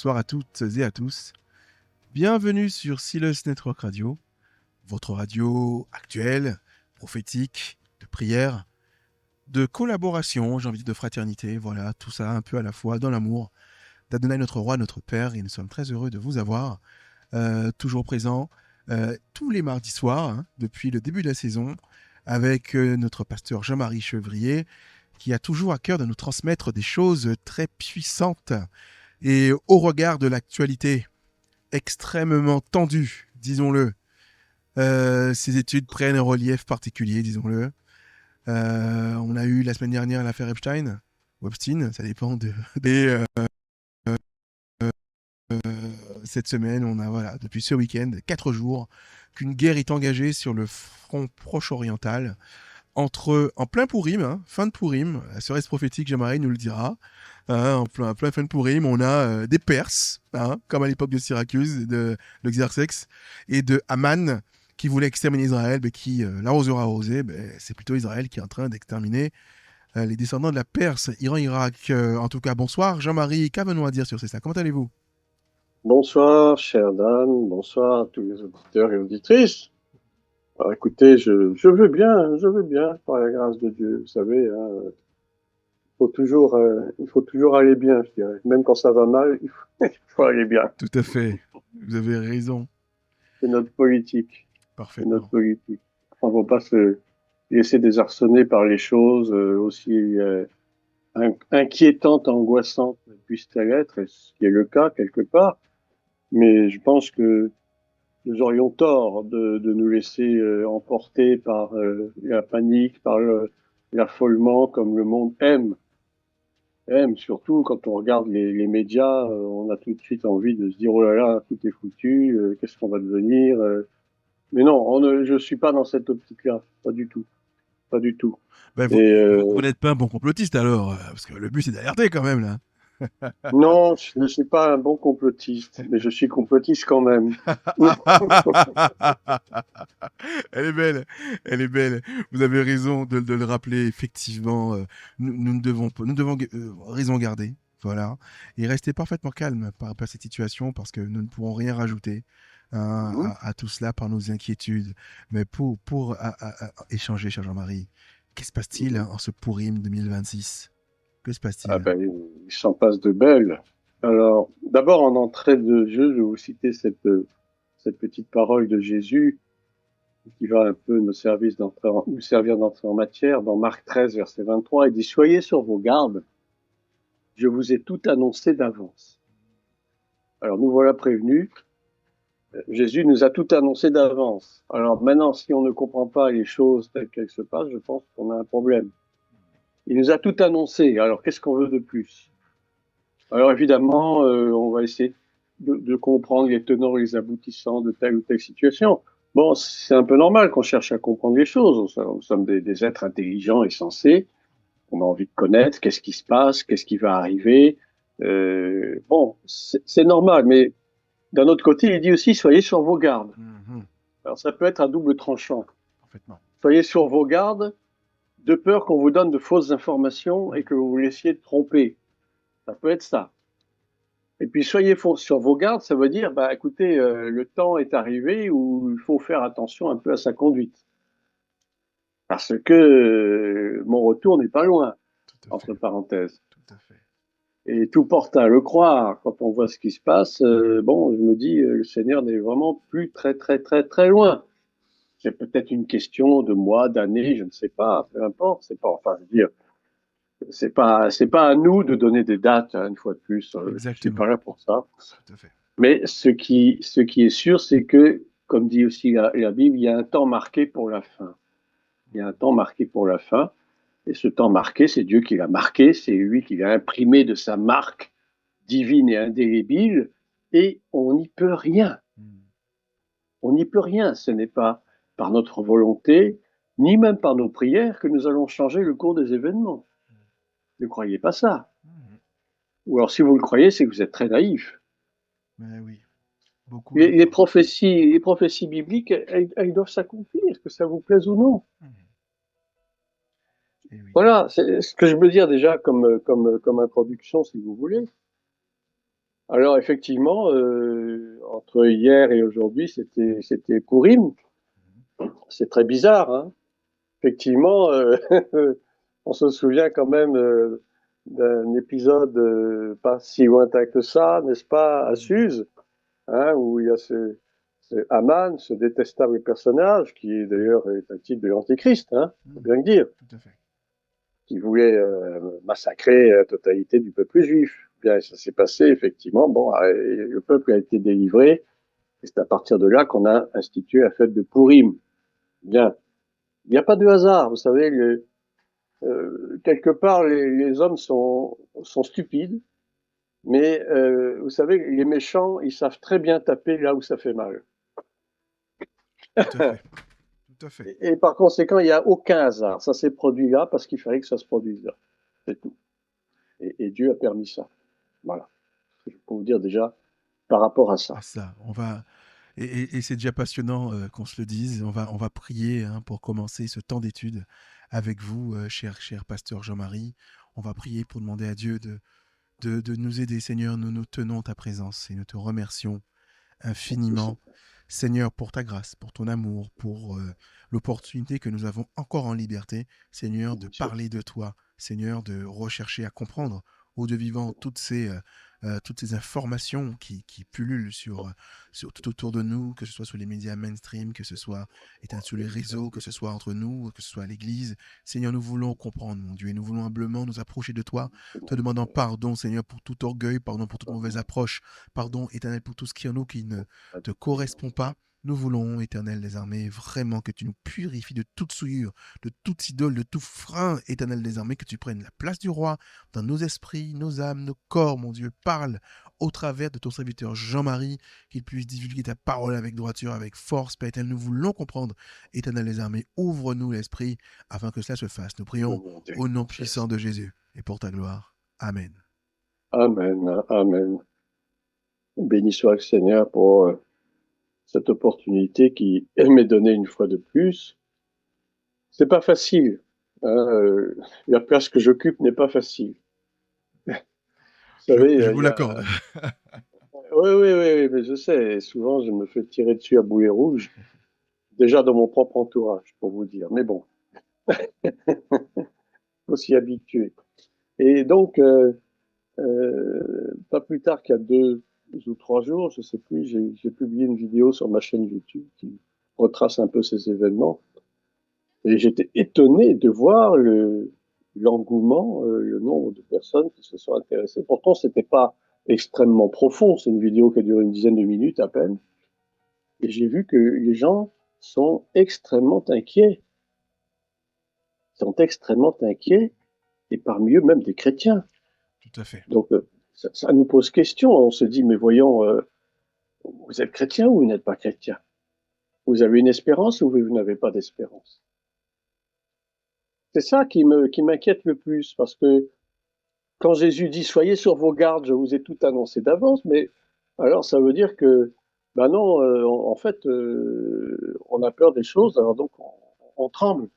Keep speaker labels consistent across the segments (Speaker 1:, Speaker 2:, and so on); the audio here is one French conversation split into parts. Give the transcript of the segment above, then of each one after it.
Speaker 1: bonsoir à toutes et à tous. Bienvenue sur Silas Network Radio, votre radio actuelle, prophétique, de prière, de collaboration, j'ai envie de dire de fraternité, voilà, tout ça un peu à la fois dans l'amour d'Adonai notre roi, notre père, et nous sommes très heureux de vous avoir, toujours présent tous les mardis soirs, depuis le début de la saison, avec notre pasteur Jean-Marie Chevrier, qui a toujours à cœur de nous transmettre des choses très puissantes et au regard de l'actualité extrêmement tendue, disons-le. Ces études prennent un relief particulier, disons-le. On a eu la semaine dernière l'affaire Epstein, ou Epstein, ça dépend cette semaine, on a, voilà, depuis ce week-end, 4 jours, qu'une guerre est engagée sur le front proche-oriental, en plein Pourim, fin de Pourim, la cerise prophétique, Jean-Marie nous le dira, en plein fin de Pourim, on a des Perses, comme à l'époque de Syracuse, de Xerxès, et de Haman, qui voulait exterminer Israël, mais qui, l'arroseur arrosé, c'est plutôt Israël qui est en train d'exterminer les descendants de la Perse, Iran-Irak. En tout cas, bonsoir, Jean-Marie, qu'avons-nous à dire sur ça? Comment allez-vous?
Speaker 2: Bonsoir, cher Dan. Bonsoir à tous les auditeurs et auditrices. Alors, écoutez, je veux bien, par la grâce de Dieu. Vous savez, il faut toujours aller bien, je dirais. Même quand ça va mal, il faut aller bien.
Speaker 1: Tout à fait, vous avez raison.
Speaker 2: C'est notre politique. C'est notre
Speaker 1: Parfaitement.
Speaker 2: politique. On ne va pas se laisser désarçonner par les choses aussi inquiétantes, angoissantes puissent-elles être, et ce qui est le cas quelque part. Mais je pense que nous aurions tort de nous laisser emporter par la panique, par l'affolement, comme le monde aime. Surtout quand on regarde les médias, on a tout de suite envie de se dire oh là là, tout est foutu, qu'est-ce qu'on va devenir Mais non, je suis pas dans cette optique-là, pas du tout, pas du tout.
Speaker 1: Ben,
Speaker 2: Et
Speaker 1: vous n'êtes pas un bon complotiste alors, parce que le but c'est d'alerter quand même là.
Speaker 2: non, je ne suis pas un bon complotiste, mais je suis complotiste quand même.
Speaker 1: Elle est belle, elle est belle. Vous avez raison de le rappeler. Effectivement, nous devons raison garder. Voilà, et rester parfaitement calme par rapport à cette situation parce que nous ne pourrons rien rajouter à tout cela par nos inquiétudes. Mais pour échanger, cher Jean-Marie, qu'est-ce qui se passe-t-il en ce Pourim 2026? Que se
Speaker 2: Ah
Speaker 1: passe-t-il?
Speaker 2: ben, il s'en passe de belles. Alors, d'abord, en entrée de jeu, je vais vous citer cette petite parole de Jésus qui va un peu nous servir d'entrée en matière. Dans Marc 13, verset 23, il dit, soyez sur vos gardes, je vous ai tout annoncé d'avance. Alors, nous voilà prévenus. Jésus nous a tout annoncé d'avance. Alors maintenant, si on ne comprend pas les choses telles qu'elles se passent, je pense qu'on a un problème. Il nous a tout annoncé. Alors, qu'est-ce qu'on veut de plus? Alors évidemment, on va essayer de comprendre les tenants et les aboutissants de telle ou telle situation. Bon, c'est un peu normal qu'on cherche à comprendre les choses. Nous sommes des êtres intelligents et sensés. On a envie de connaître qu'est-ce qui se passe, qu'est-ce qui va arriver. Bon, c'est normal, mais d'un autre côté, il dit aussi soyez sur vos gardes. Alors ça peut être à double tranchant.
Speaker 1: Parfaitement.
Speaker 2: Soyez sur vos gardes de peur qu'on vous donne de fausses informations et que vous vous laissiez tromper. Ça peut être ça. Et puis soyez sur vos gardes, ça veut dire, bah écoutez, le temps est arrivé où il faut faire attention un peu à sa conduite. Parce que mon retour n'est pas loin,
Speaker 1: Tout à
Speaker 2: entre
Speaker 1: fait.
Speaker 2: parenthèses.
Speaker 1: Tout à fait.
Speaker 2: Et tout porte à le croire. Quand on voit ce qui se passe, bon, je me dis, le Seigneur n'est vraiment plus très, très, très, très loin. C'est peut-être une question de mois, d'années, je ne sais pas, peu importe. C'est pas, enfin, je veux dire, c'est pas à nous de donner des dates, une fois de plus. Je suis pas
Speaker 1: Exactement.
Speaker 2: là pour ça.
Speaker 1: Tout à fait.
Speaker 2: Mais ce qui est sûr, c'est que, comme dit aussi la Bible, il y a un temps marqué pour la fin. Il y a un temps marqué pour la fin. Et ce temps marqué, c'est Dieu qui l'a marqué, c'est lui qui l'a imprimé de sa marque divine et indélébile, et on n'y peut rien. On n'y peut rien. Ce n'est pas par notre volonté, ni même par nos prières, que nous allons changer le cours des événements. Ne croyez pas ça. Ou alors, si vous le croyez, c'est que vous êtes très naïf.
Speaker 1: Mais oui, beaucoup le
Speaker 2: Les
Speaker 1: croient.
Speaker 2: prophéties bibliques, elles doivent s'accomplir, que ça vous plaise ou non.
Speaker 1: Et oui.
Speaker 2: Voilà, c'est ce que je veux dire déjà comme introduction, si vous voulez. Alors effectivement, entre hier et aujourd'hui, c'était Purim. C'est très bizarre, hein. Effectivement, on se souvient quand même d'un épisode pas si lointain que ça, n'est-ce pas, à
Speaker 1: Mhm.
Speaker 2: Suse, hein, où il y a ce Haman, ce détestable personnage, qui d'ailleurs est un type de l'Antéchrist, hein, faut
Speaker 1: Mhm.
Speaker 2: bien le dire,
Speaker 1: Tout à fait.
Speaker 2: qui voulait massacrer la totalité du peuple juif. Bien, ça s'est passé effectivement. Bon, le peuple a été délivré, et c'est à partir de là qu'on a institué la fête de Purim. Bien, il n'y a pas de hasard, vous savez. Quelque part, les hommes sont stupides, mais vous savez, les méchants, ils savent très bien taper là où ça fait mal.
Speaker 1: Tout à fait. Tout à fait.
Speaker 2: Et par conséquent, il n'y a aucun hasard. Ça s'est produit là parce qu'il fallait que ça se produise là. C'est tout. Et Dieu a permis ça. Voilà. Je peux vous dire déjà par rapport à
Speaker 1: À
Speaker 2: ça.
Speaker 1: ça, on va et c'est déjà passionnant qu'on se le dise. On va prier hein, pour commencer ce temps d'étude avec vous, cher pasteur Jean-Marie. On va prier pour demander à Dieu de nous aider, Seigneur. Nous nous tenons ta présence et nous te remercions
Speaker 2: Merci,
Speaker 1: infiniment,
Speaker 2: Seigneur.
Speaker 1: Seigneur, pour ta grâce, pour ton amour, pour l'opportunité que nous avons encore en liberté, Seigneur, de
Speaker 2: Merci.
Speaker 1: parler de toi, Seigneur, de rechercher à comprendre au de vivant toutes ces informations qui pullulent sur tout autour de nous, que ce soit sur les médias mainstream, que ce soit sur les réseaux, que ce soit entre nous, que ce soit à l'église. Seigneur, nous voulons comprendre, mon Dieu, et nous voulons humblement nous approcher de toi, te demandant pardon, Seigneur, pour tout orgueil, pardon pour toute mauvaise approche, pardon, éternel, pour tout ce qui en nous qui ne te correspond pas. Nous voulons, éternel des armées, vraiment que tu nous purifies de toute souillure, de toute idole, de tout frein, éternel des armées, que tu prennes la place du roi dans nos esprits, nos âmes, nos corps, mon Dieu. Parle au travers de ton serviteur Jean-Marie, qu'il puisse divulguer ta parole avec droiture, avec force, Père éternel. Nous voulons comprendre, éternel des armées. Ouvre-nous l'esprit afin que cela se fasse. Nous
Speaker 2: Au
Speaker 1: prions
Speaker 2: nom de
Speaker 1: au nom puissant
Speaker 2: Jésus.
Speaker 1: de Jésus et pour ta gloire. Amen.
Speaker 2: Amen. Amen. Béni soit le Seigneur pour cette opportunité qui m'est donnée une fois de plus. C'est pas facile. Hein, la place que j'occupe n'est pas facile. Vous
Speaker 1: Je,
Speaker 2: savez,
Speaker 1: je
Speaker 2: il
Speaker 1: vous
Speaker 2: y
Speaker 1: l'accorde.
Speaker 2: a... Oui, oui, oui, oui, mais je sais. Et souvent, je me fais tirer dessus à boulet rouge. Déjà dans mon propre entourage, pour vous dire. Mais bon, faut s'y habituer. Et donc, pas plus tard qu'il y a 2 ou 3 jours, je sais plus, j'ai publié une vidéo sur ma chaîne YouTube qui retrace un peu ces événements. Et j'étais étonné de voir l'engouement, le nombre de personnes qui se sont intéressées. Pourtant, c'était pas extrêmement profond. C'est une vidéo qui a duré une dizaine de minutes à peine. Et j'ai vu que les gens sont extrêmement inquiets. Ils sont extrêmement inquiets. Et parmi eux, même des chrétiens.
Speaker 1: Tout à fait.
Speaker 2: Donc, ça nous pose question. On se dit, mais voyons, vous êtes chrétien ou vous n'êtes pas chrétien? Vous avez une espérance ou vous n'avez pas d'espérance? C'est ça qui m'inquiète le plus, parce que quand Jésus dit soyez sur vos gardes, je vous ai tout annoncé d'avance, mais alors ça veut dire que, ben non, en fait, on a peur des choses, alors donc on tremble.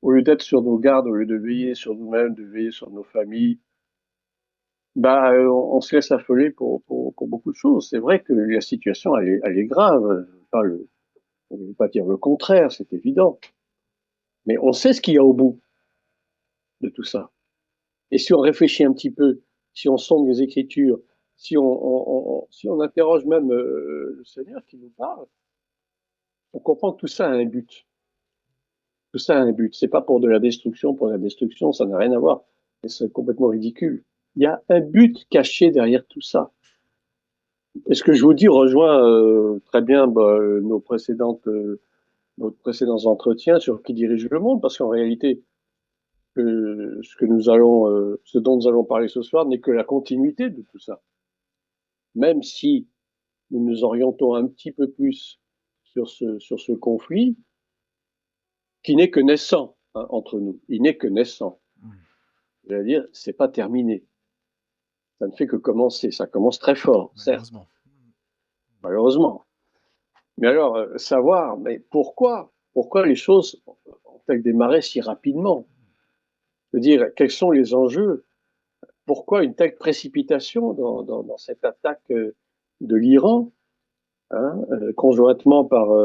Speaker 2: Au lieu d'être sur nos gardes, au lieu de veiller sur nous-mêmes, de veiller sur nos familles, bah, on se laisse affoler pour beaucoup de choses. C'est vrai que la situation, elle est grave. Je ne veux pas dire le contraire, c'est évident. Mais on sait ce qu'il y a au bout de tout ça. Et si on réfléchit un petit peu, si on sonde les Écritures, si on interroge même le Seigneur qui nous parle, on comprend que tout ça a un but. Tout ça a un but. C'est pas pour de la destruction, pour la destruction, ça n'a rien à voir. Et c'est complètement ridicule. Il y a un but caché derrière tout ça. Et ce que je vous dis rejoint très bien nos précédents entretiens sur qui dirige le monde, parce qu'en réalité, ce dont nous allons parler ce soir n'est que la continuité de tout ça. Même si nous nous orientons un petit peu plus sur ce conflit, qui n'est que naissant hein, entre nous. Il n'est que naissant.
Speaker 1: Mm.
Speaker 2: C'est-à-dire, c'est pas terminé. Ça ne fait que commencer. Ça commence très fort, certes,
Speaker 1: Malheureusement.
Speaker 2: malheureusement. Mais alors, savoir, mais pourquoi les choses ont-elles démarré si rapidement? Je veux dire, quels sont les enjeux? pourquoi une telle précipitation dans cette attaque de l'Iran, hein, conjointement par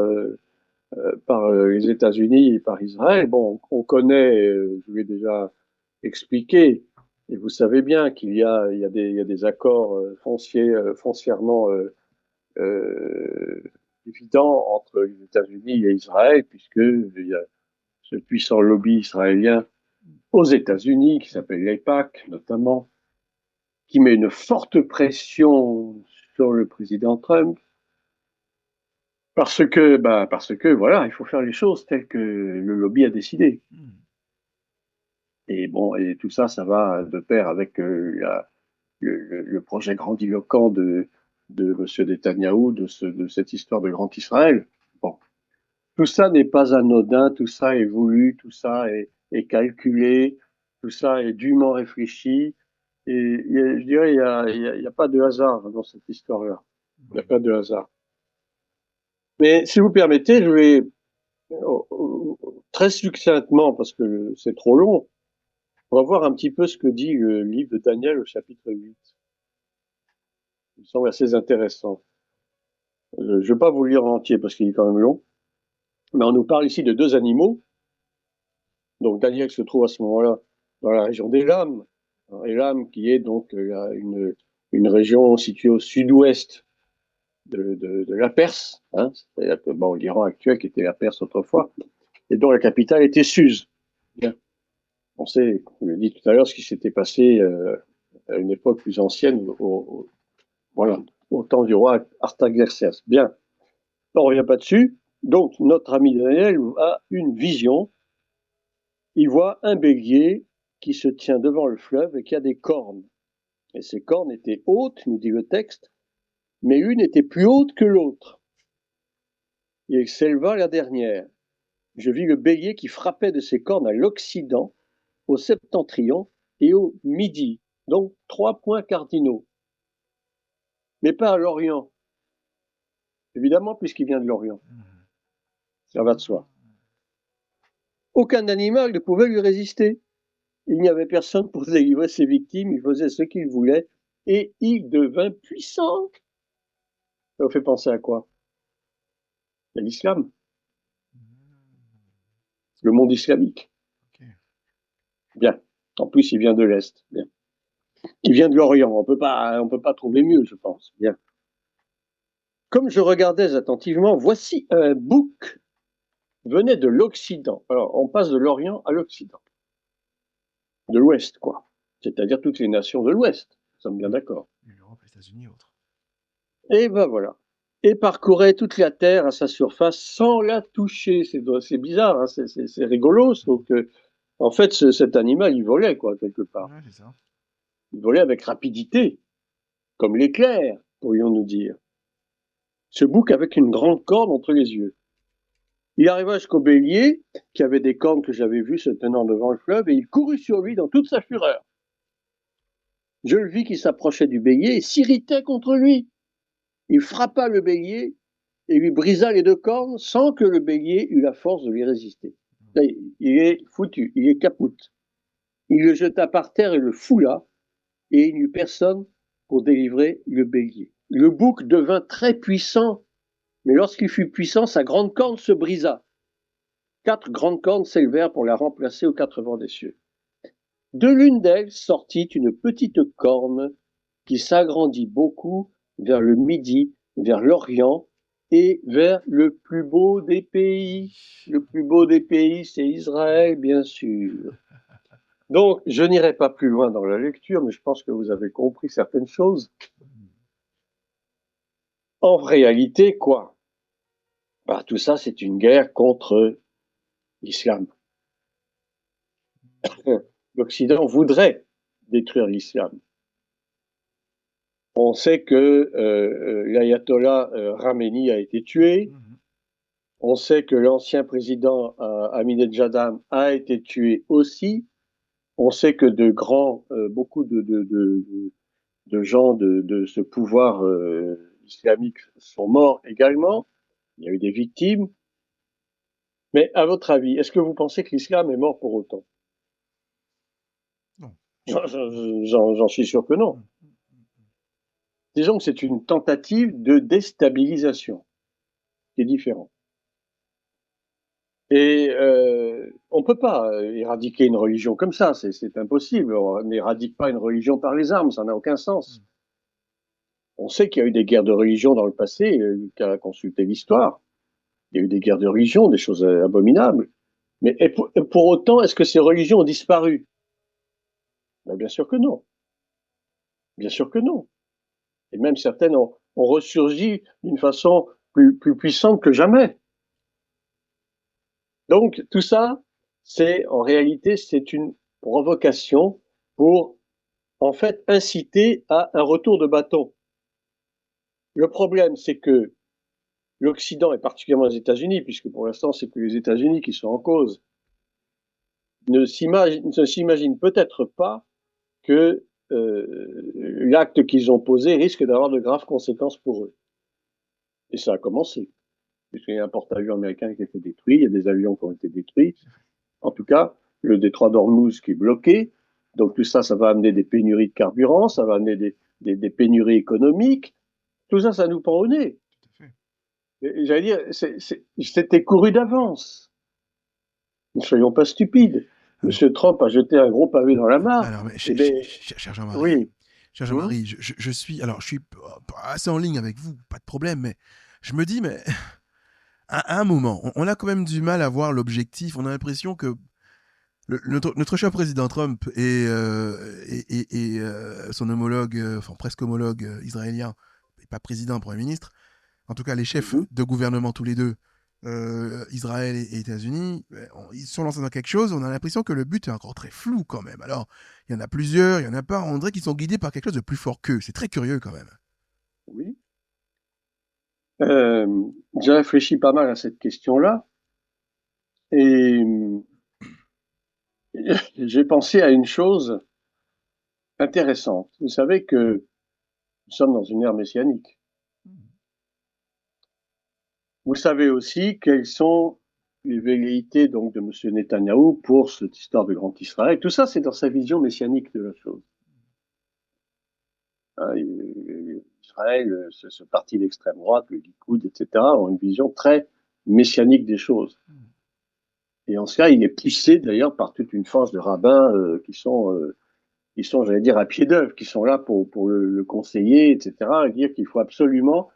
Speaker 2: les États-Unis et par Israël? Bon, on connaît, je l'ai déjà expliqué, et vous savez bien qu'il y a des accords foncièrement évidents entre les États-Unis et Israël, puisque il y a ce puissant lobby israélien aux États-Unis, qui s'appelle l'AIPAC notamment, qui met une forte pression sur le président Trump, parce que voilà, il faut faire les choses telles que le lobby a décidé. Et bon, et tout ça, ça va de pair avec le projet grandiloquent de M. Netanyahou, de cette histoire de Grand Israël. Bon, tout ça n'est pas anodin, tout ça est voulu, tout ça est calculé, tout ça est dûment réfléchi. Et je dirais, il y a pas de hasard dans cette histoire-là. Il n'y a pas de hasard. Mais si vous permettez, je vais très succinctement, parce que c'est trop long, on va voir un petit peu ce que dit le livre de Daniel au chapitre 8. Il me semble assez intéressant. Je ne vais pas vous le lire en entier parce qu'il est quand même long, mais on nous parle ici de deux animaux. Donc Daniel se trouve à ce moment-là dans la région d'Élam, Élam qui est donc une région située au sud-ouest de la Perse, hein, bon, l'Iran actuel qui était la Perse autrefois, et dont la capitale était Suse. Bien. On sait, je l'ai dit tout à l'heure, ce qui s'était passé à une époque plus ancienne, voilà, au temps du roi Artaxerxès. Bien, on ne revient pas dessus. Donc, notre ami Daniel a une vision. Il voit un bélier qui se tient devant le fleuve et qui a des cornes. Et ces cornes étaient hautes, nous dit le texte, mais une était plus haute que l'autre. Et il s'éleva la dernière. Je vis le bélier qui frappait de ses cornes à l'Occident, au septentrion et au Midi. Donc, 3 points cardinaux. Mais pas à l'Orient. Évidemment, puisqu'il vient de l'Orient. Ça va de soi. Aucun animal ne pouvait lui résister. Il n'y avait personne pour délivrer ses victimes. Il faisait ce qu'il voulait et il devint puissant. Ça vous fait penser à quoi? À l'islam. Le monde islamique. Bien. En plus, il vient de l'Est. Bien. Il vient de l'Orient. On peut pas trouver mieux, je pense. Bien. Comme je regardais attentivement, voici un bouc venait de l'Occident. Alors, on passe de l'Orient à l'Occident. De l'Ouest, quoi. C'est-à-dire toutes les nations de l'Ouest. Nous sommes bien d'accord.
Speaker 1: L'Europe, les États-Unis et autres.
Speaker 2: Et ben voilà. Et parcourait toute la terre à sa surface sans la toucher. C'est bizarre, hein, c'est rigolo. Donc, en fait, cet animal, il volait, quoi, quelque part.
Speaker 1: Ouais, c'est ça.
Speaker 2: Il volait avec rapidité, comme l'éclair, pourrions-nous dire. Ce bouc avec une grande corne entre les yeux. Il arriva jusqu'au bélier, qui avait des cornes que j'avais vues se tenant devant le fleuve, et il courut sur lui dans toute sa fureur. Je le vis qui s'approchait du bélier et s'irritait contre lui. Il frappa le bélier et lui brisa les deux cornes sans que le bélier eût la force de lui résister. Il est foutu, il est capoute. Il le jeta par terre et le foula, et il n'y eut personne pour délivrer le bélier. Le bouc devint très puissant, mais lorsqu'il fut puissant, sa grande corne se brisa. 4 grandes cornes s'élevèrent pour la remplacer aux 4 vents des cieux. De l'une d'elles sortit une petite corne qui s'agrandit beaucoup vers le midi, vers l'Orient et vers le plus beau des pays. Le plus beau des pays, c'est Israël, bien sûr. Donc, je n'irai pas plus loin dans la lecture, mais je pense que vous avez compris certaines choses. En réalité, quoi? Bah, tout ça, c'est une guerre contre l'islam. L'Occident voudrait détruire l'islam. On sait que l'ayatollah Khamenei a été tué. On sait que l'ancien président Ahmadinejad a été tué aussi. On sait que beaucoup de gens de ce pouvoir islamique sont morts également. Il y a eu des victimes. Mais à votre avis, est-ce que vous pensez que l'islam est mort pour autant?
Speaker 1: Non.
Speaker 2: J'en suis sûr que non. Disons que c'est une tentative de déstabilisation, qui est différent. Et on ne peut pas éradiquer une religion comme ça, c'est impossible. On n'éradique pas une religion par les armes, ça n'a aucun sens. On sait qu'il y a eu des guerres de religion dans le passé, qu'à consulter l'histoire. Il y a eu des guerres de religion, des choses abominables. Mais pour autant, est-ce que ces religions ont disparu? Ben, bien sûr que non. Bien sûr que non. Et même certaines ont ressurgi d'une façon plus puissante que jamais. Donc tout ça, en réalité, c'est une provocation pour en fait inciter à un retour de bâton. Le problème, c'est que l'Occident, et particulièrement les États-Unis, puisque pour l'instant c'est que les États-Unis qui sont en cause, ne s'imaginent peut-être pas que l'acte qu'ils ont posé risque d'avoir de graves conséquences pour eux. Et ça a commencé. Puisqu'il y a un porte-avions américain qui a été détruit, il y a des avions qui ont été détruits. En tout cas, le détroit d'Ormuz qui est bloqué. Donc tout ça, ça va amener des pénuries de carburant, ça va amener des pénuries économiques. Tout ça, ça nous prend au nez. J'allais dire, c'était couru d'avance. Ne soyons pas stupides. Monsieur Trump a jeté un gros pavé dans la mare.
Speaker 1: Alors, mais, cher Jean-Marie,
Speaker 2: oui.
Speaker 1: Cher Jean-Marie, je suis assez en ligne avec vous, pas de problème, mais je me dis, mais à un moment, on a quand même du mal à voir l'objectif. On a l'impression que notre cher président Trump et son homologue, enfin presque homologue israélien, pas président, premier ministre, en tout cas les chefs de gouvernement tous les deux, Israël et États-Unis, ils sont lancés dans quelque chose. On a l'impression que le but est encore très flou quand même. Alors, il y en a plusieurs, il y en a pas. On dirait qu'ils sont guidés par quelque chose de plus fort qu'eux. C'est très curieux quand même.
Speaker 2: Oui. J'ai réfléchi pas mal à cette question-là et j'ai pensé à une chose intéressante. Vous savez que nous sommes dans une ère messianique. Vous savez aussi quelles sont les velléités donc de M. Netanyahou pour cette histoire de Grand Israël. Tout ça, c'est dans sa vision messianique de la chose. Israël, ce parti d'extrême droite, le Likoud, etc., ont une vision très messianique des choses. Et en cela, il est poussé d'ailleurs par toute une force de rabbins qui sont, j'allais dire, à pied d'œuvre, qui sont là pour le conseiller, etc., et dire qu'il faut absolument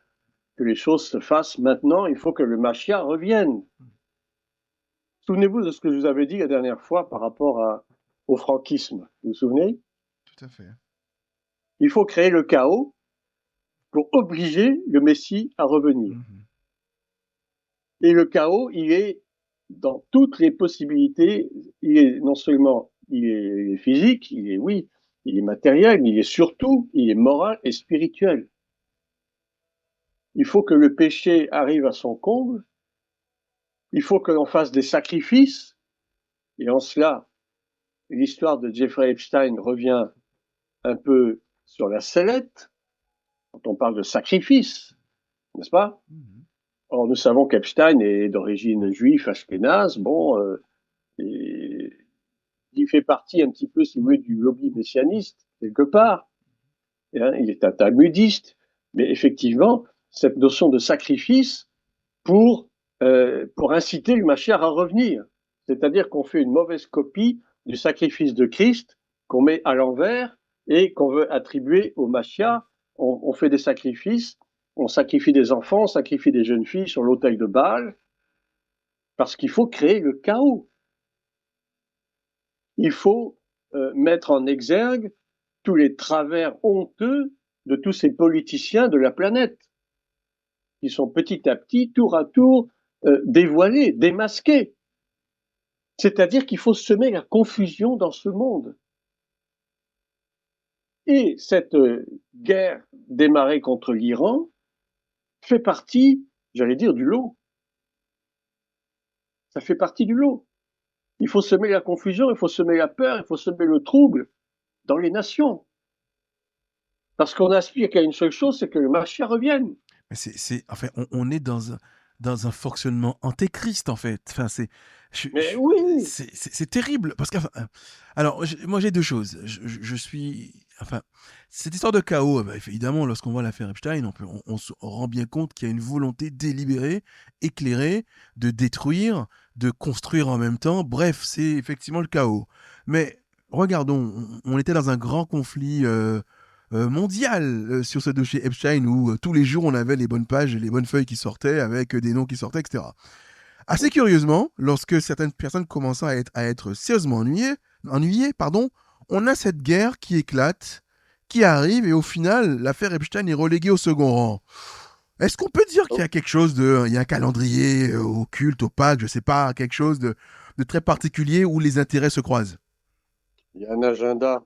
Speaker 2: que les choses se fassent maintenant, il faut que le Mashiach revienne. Souvenez-vous de ce que je vous avais dit la dernière fois par rapport au franquisme. Vous vous souvenez?
Speaker 1: Tout à fait.
Speaker 2: Il faut créer le chaos pour obliger le Messie à revenir. Et le chaos, il est dans toutes les possibilités. Il est non seulement il est physique, il est matériel, mais il est moral et spirituel. Il faut que le péché arrive à son comble. Il faut que l'on fasse des sacrifices. Et en cela, l'histoire de Jeffrey Epstein revient un peu sur la sellette quand on parle de sacrifice, n'est-ce pas? Or, nous savons qu'Epstein est d'origine juive, ashkénaze, et il fait partie un petit peu, si vous voulez, du lobby messianiste, quelque part. Il est un talmudiste, mais effectivement, cette notion de sacrifice pour inciter le Mashiach à revenir. C'est-à-dire qu'on fait une mauvaise copie du sacrifice de Christ, qu'on met à l'envers et qu'on veut attribuer au Mashiach. On fait des sacrifices, on sacrifie des enfants, on sacrifie des jeunes filles sur l'autel de Baal, parce qu'il faut créer le chaos. Il faut mettre en exergue tous les travers honteux de tous ces politiciens de la planète, qui sont petit à petit, tour à tour, dévoilés, démasqués. C'est-à-dire qu'il faut semer la confusion dans ce monde. Et cette guerre démarrée contre l'Iran fait partie, j'allais dire, du lot. Ça fait partie du lot. Il faut semer la confusion, il faut semer la peur, il faut semer le trouble dans les nations. Parce qu'on aspire qu'à une seule chose, c'est que le Mashiach revienne.
Speaker 1: Mais enfin, on est dans dans un fonctionnement antéchrist, en fait. Enfin,
Speaker 2: Mais oui,
Speaker 1: c'est terrible. Parce que, enfin, alors, moi, j'ai deux choses. Je suis. Enfin, cette histoire de chaos, bah, évidemment, lorsqu'on voit l'affaire Epstein, on se rend bien compte qu'il y a une volonté délibérée, éclairée, de détruire, de construire en même temps. Bref, c'est effectivement le chaos. Mais regardons, on était dans un grand conflit mondial sur ce dossier Epstein où tous les jours on avait les bonnes pages et les bonnes feuilles qui sortaient avec des noms qui sortaient, etc. Assez curieusement, lorsque certaines personnes commençaient à être sérieusement ennuyées, pardon, on a cette guerre qui éclate, qui arrive et au final l'affaire Epstein est reléguée au second rang. Est-ce qu'on peut dire qu'il y a quelque chose de, il y a un calendrier occulte, opaque, je sais pas, quelque chose de très particulier où les intérêts se croisent?
Speaker 2: il y a un agenda.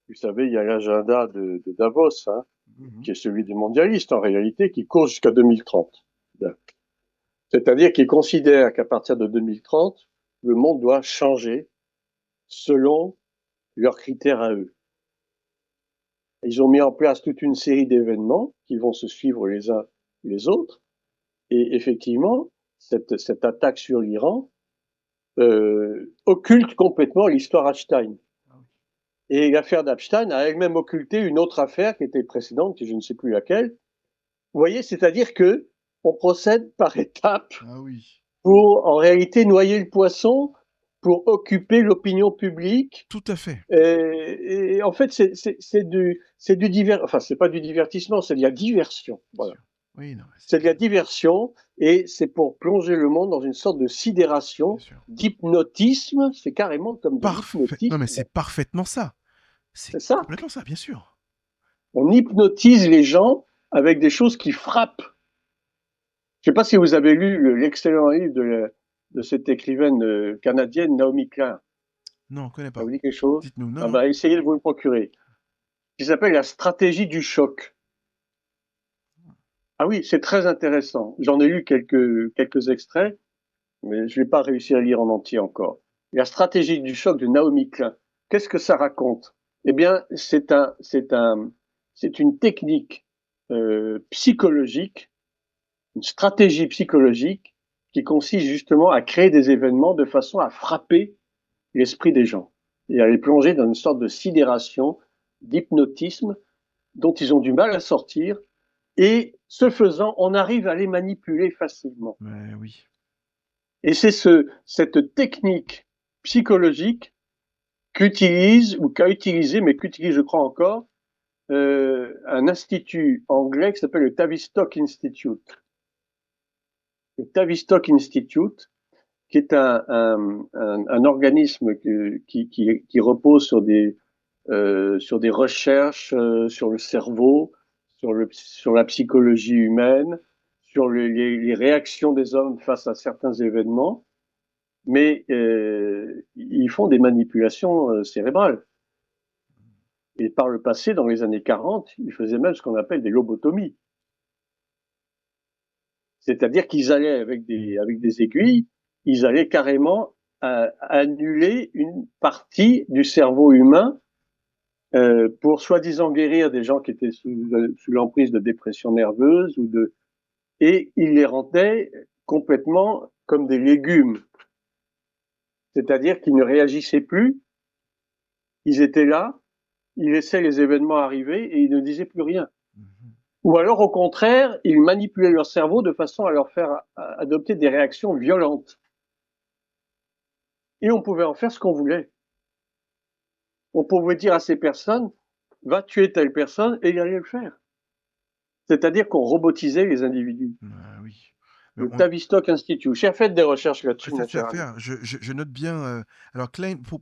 Speaker 2: Vous savez, il y a l'agenda de Davos, hein,
Speaker 1: Mhm.
Speaker 2: qui est celui des mondialistes en réalité, qui court jusqu'à 2030. C'est-à-dire qu'ils considèrent qu'à partir de 2030, le monde doit changer selon leurs critères à eux. Ils ont mis en place toute une série d'événements qui vont se suivre les uns les autres. Et effectivement, cette attaque sur l'Iran occulte complètement l'histoire Epstein. Et l'affaire d'Epstein a elle-même occulté une autre affaire qui était précédente, je ne sais plus laquelle. Vous voyez, c'est-à-dire que on procède par étapes
Speaker 1: Ah oui.
Speaker 2: pour, en réalité, noyer le poisson, pour occuper l'opinion publique.
Speaker 1: Tout à fait.
Speaker 2: Et en fait, c'est du divers, enfin, c'est pas du divertissement, c'est de la diversion.
Speaker 1: Bien
Speaker 2: Voilà.
Speaker 1: sûr. Oui, non,
Speaker 2: C'est de la diversion et c'est pour plonger le monde dans une sorte de
Speaker 1: bien
Speaker 2: sidération,
Speaker 1: sûr.
Speaker 2: d'hypnotisme. C'est carrément comme de
Speaker 1: Parfait. Non, mais
Speaker 2: l'hypnotisme.
Speaker 1: c'est parfaitement ça. C'est
Speaker 2: C'est ça.
Speaker 1: complètement ça, bien sûr.
Speaker 2: On hypnotise les gens avec des choses qui frappent. Je ne sais pas si vous avez lu l'excellent livre de cette écrivaine canadienne Naomi Klein.
Speaker 1: Non, on ne connaît
Speaker 2: Ça
Speaker 1: pas.
Speaker 2: vous dit quelque chose?
Speaker 1: Dites-nous. Non,
Speaker 2: Ah
Speaker 1: non.
Speaker 2: bah, essayez de vous le procurer. Qui s'appelle La stratégie du choc. Ah oui, c'est très intéressant. J'en ai lu quelques extraits, mais je n'ai pas réussi à lire en entier encore. La stratégie du choc de Naomi Klein. Qu'est-ce que ça raconte? Eh bien, c'est une technique psychologique, une stratégie psychologique qui consiste justement à créer des événements de façon à frapper l'esprit des gens et à les plonger dans une sorte de sidération, d'hypnotisme dont ils ont du mal à sortir. Et ce faisant, on arrive à les manipuler facilement.
Speaker 1: Oui.
Speaker 2: Et c'est cette technique psychologique qu'utilise ou qu'a utilisé, mais qu'utilise, je crois encore, un institut anglais qui s'appelle le Tavistock Institute. Le Tavistock Institute, qui est un organisme qui repose sur des recherches sur le cerveau, sur la psychologie humaine, sur les réactions des hommes face à certains événements, mais ils font des manipulations cérébrales. Et par le passé, dans les années 40, ils faisaient même ce qu'on appelle des lobotomies. C'est-à-dire qu'ils allaient avec des aiguilles, ils allaient carrément annuler une partie du cerveau humain pour soi-disant guérir des gens qui étaient sous l'emprise de dépression nerveuse et ils les rendaient complètement comme des légumes. C'est-à-dire qu'ils ne réagissaient plus, ils étaient là, ils laissaient les événements arriver et ils ne disaient plus rien.
Speaker 1: Mhm.
Speaker 2: Ou alors, au contraire, ils manipulaient leur cerveau de façon à leur faire adopter des réactions violentes. Et on pouvait en faire ce qu'on voulait. On pouvait dire à ces personnes, va tuer telle personne, et ils allaient le faire. C'est-à-dire qu'on robotisait les individus.
Speaker 1: Oui. Mais
Speaker 2: Le Tavistock Institute. J'ai fait des recherches là-dessus,
Speaker 1: ça,
Speaker 2: mon
Speaker 1: tu vas
Speaker 2: cher ami.
Speaker 1: faire. Je note bien. Alors, Klein, pour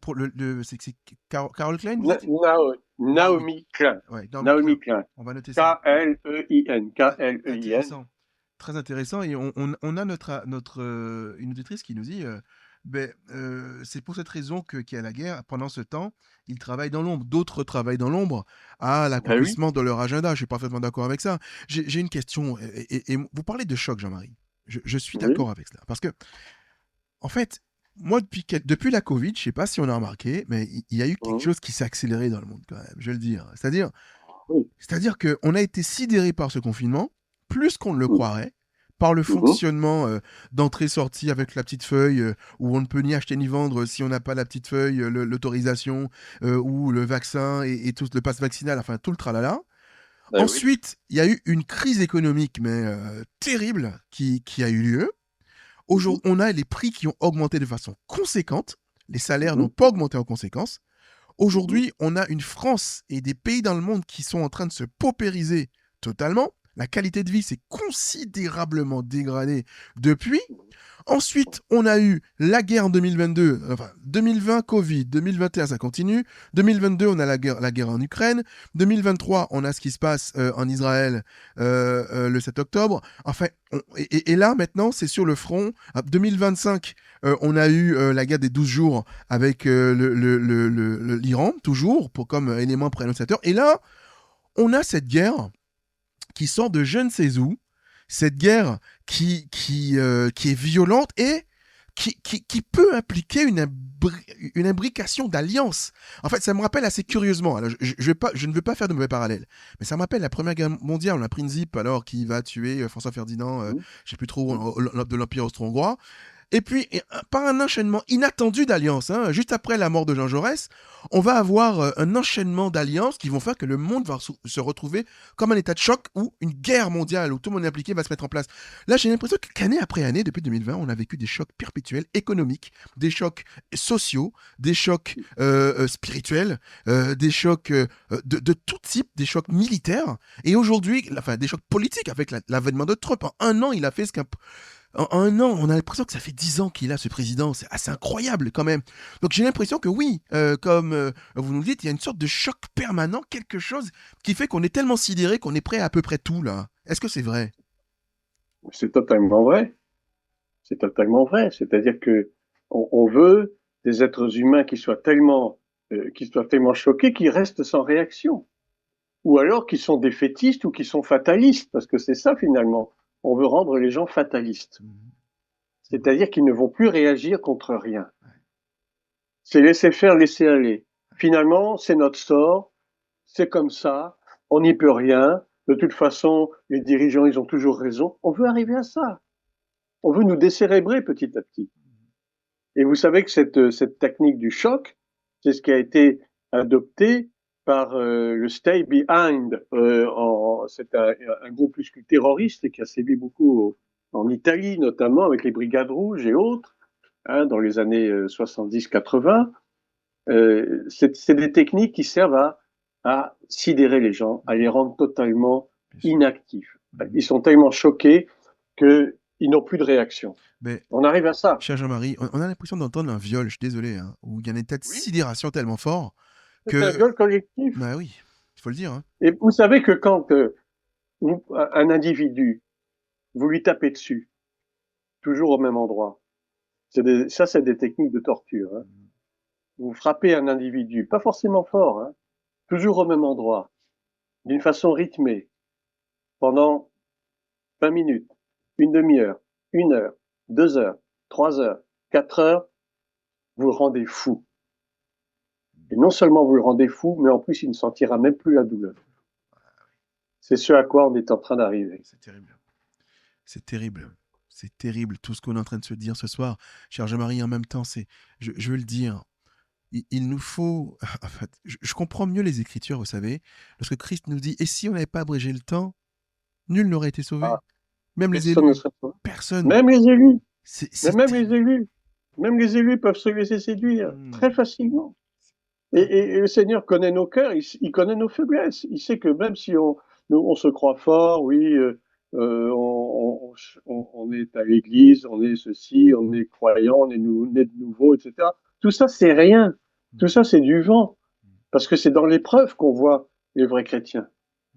Speaker 1: c'est Carol Klein, vous dites? Naomi.
Speaker 2: Naomi Klein.
Speaker 1: Ouais, Naomi Klein.
Speaker 2: Naomi Klein.
Speaker 1: On va noter ça.
Speaker 2: K-L-E-I-N. K-L-E-I-N.
Speaker 1: Intéressant. Très intéressant. Et on a une auditrice qui nous dit c'est pour cette raison qu'il y a la guerre. Pendant ce temps, ils travaillent dans l'ombre. D'autres travaillent dans l'ombre à
Speaker 2: Ben oui.
Speaker 1: l'accomplissement de leur agenda. Je suis parfaitement d'accord avec ça. J'ai une question. Et vous parlez de choc, Jean-Marie. Je suis
Speaker 2: Oui.
Speaker 1: d'accord avec cela. Parce que, en fait, moi, depuis la Covid, je ne sais pas si on a remarqué, mais il y a eu quelque
Speaker 2: Mmh.
Speaker 1: chose qui s'est accéléré dans le monde, quand même. Je vais le dire. C'est-à-dire
Speaker 2: Oui.
Speaker 1: c'est-à-dire qu'on a été sidéré par ce confinement, plus qu'on ne le
Speaker 2: Mmh.
Speaker 1: croirait, par le
Speaker 2: Mhm.
Speaker 1: fonctionnement d'entrée-sortie avec la petite feuille où on ne peut ni acheter ni vendre si on n'a pas la petite feuille, l'autorisation ou le vaccin et tout le passe vaccinal, enfin tout le tralala.
Speaker 2: Ben oui.
Speaker 1: Ensuite, il y a eu une crise économique mais terrible qui a eu lieu.
Speaker 2: Mhm.
Speaker 1: Aujourd'hui, on a les prix qui ont augmenté de façon conséquente. Les salaires n'ont
Speaker 2: Mhm.
Speaker 1: pas augmenté en conséquence.
Speaker 2: Mhm.
Speaker 1: Aujourd'hui, on a une France et des pays dans le monde qui sont en train de se paupériser totalement. La qualité de vie s'est considérablement dégradée depuis. Ensuite, on a eu la guerre en 2022, enfin 2020 Covid, 2021 ça continue, 2022 on a la guerre en Ukraine, 2023 on a ce qui se passe en Israël le 7 octobre. Enfin, et là maintenant c'est sur le front. 2025 on a eu la guerre des 12 jours avec l'Iran, toujours pour comme élément préannonciateur. Et là, on a cette guerre qui sort de je ne sais où, cette guerre qui est violente et qui peut impliquer une imbrication d'alliances. En fait, ça me rappelle assez curieusement, alors je ne veux pas faire de mauvais parallèles, mais ça me rappelle la Première Guerre mondiale, on a pris une zip alors qui va tuer François Ferdinand,
Speaker 2: Mhm.
Speaker 1: je sais plus trop,
Speaker 2: Mhm.
Speaker 1: de l'Empire austro-hongrois. Et puis, par un enchaînement inattendu d'alliances, hein, juste après la mort de Jean Jaurès, on va avoir un enchaînement d'alliances qui vont faire que le monde va se retrouver comme un état de choc où une guerre mondiale où tout le monde est impliqué va se mettre en place. Là, j'ai l'impression qu'année après année, depuis 2020, on a vécu des chocs perpétuels économiques, des chocs sociaux, des chocs spirituels, des chocs de tout type, des chocs militaires, et aujourd'hui, enfin, des chocs politiques avec l'avènement de Trump. En un an, il a fait ce qu'un en un an, on a l'impression que ça fait 10 ans qu'il a ce président. C'est assez incroyable quand même. Donc j'ai l'impression que oui, comme vous nous le dites, il y a une sorte de choc permanent, quelque chose qui fait qu'on est tellement sidéré qu'on est prêt à peu près tout là. Est-ce que c'est vrai?
Speaker 2: C'est totalement vrai. C'est totalement vrai. C'est-à-dire que on veut des êtres humains qui soient tellement choqués qu'ils restent sans réaction. Ou alors qui sont défaitistes ou qui sont fatalistes, parce que c'est ça finalement. On veut rendre les gens fatalistes.
Speaker 1: Mhm. C'est vrai.
Speaker 2: C'est-à-dire qu'ils ne vont plus réagir contre rien. C'est laisser faire, laisser aller. Finalement, c'est notre sort, c'est comme ça, on n'y peut rien. De toute façon, les dirigeants, ils ont toujours raison. On veut arriver à ça. On veut nous décérébrer petit à petit. Et vous savez que cette technique du choc, c'est ce qui a été adopté par le Stay Behind. C'est un groupuscule terroriste qui a sévi beaucoup en Italie, notamment avec les Brigades Rouges et autres, hein, dans les années 70-80. C'est des techniques qui servent à sidérer les gens, à les rendre totalement
Speaker 1: Bien sûr.
Speaker 2: inactifs.
Speaker 1: Mhm.
Speaker 2: Ils sont tellement choqués qu'ils n'ont plus de réaction.
Speaker 1: Mais,
Speaker 2: On arrive à ça.
Speaker 1: cher Jean-Marie, on a l'impression d'entendre un viol, je suis désolé, hein, où il y a un état de
Speaker 2: Oui,
Speaker 1: sidération tellement fort
Speaker 2: c'est un
Speaker 1: que.
Speaker 2: viol collectif.
Speaker 1: Bah oui, il faut le dire. Hein.
Speaker 2: Et vous savez que quand un individu, vous lui tapez dessus, toujours au même endroit, ça c'est des techniques de torture. Hein.
Speaker 1: Mhm.
Speaker 2: Vous frappez un individu, pas forcément fort, hein, toujours au même endroit, d'une façon rythmée, pendant 20 minutes, une demi-heure, 1 heure, 2 heures, 3 heures, 4 heures, vous le rendez fou. Et non seulement vous le rendez fou, mais en plus il ne sentira même plus la douleur. C'est ce à quoi on est en train d'arriver.
Speaker 1: C'est terrible. C'est terrible. C'est terrible tout ce qu'on est en train de se dire ce soir. Cher Jean-Marie, en même temps, je veux le dire, il nous faut. En fait, je comprends mieux les Écritures, vous savez, lorsque Christ nous dit et si on n'avait pas abrégé le temps, nul n'aurait été
Speaker 2: Ah,
Speaker 1: sauvé. Même les
Speaker 2: personne ne
Speaker 1: élus.
Speaker 2: serait sauvé.
Speaker 1: Personne.
Speaker 2: Même les élus, mais
Speaker 1: C'est terrible.
Speaker 2: même les élus peuvent se laisser séduire
Speaker 1: Hmm.
Speaker 2: très facilement.
Speaker 1: Ah,
Speaker 2: Et le Seigneur connaît nos cœurs, il connaît nos faiblesses. Il sait que même si on se croit fort, oui, on est à l'église, on est ceci, on est croyant, on est né de nouveau, etc. Tout ça, c'est rien. Tout
Speaker 1: hmm.
Speaker 2: ça, c'est du vent. Parce que c'est dans l'épreuve qu'on voit les vrais chrétiens.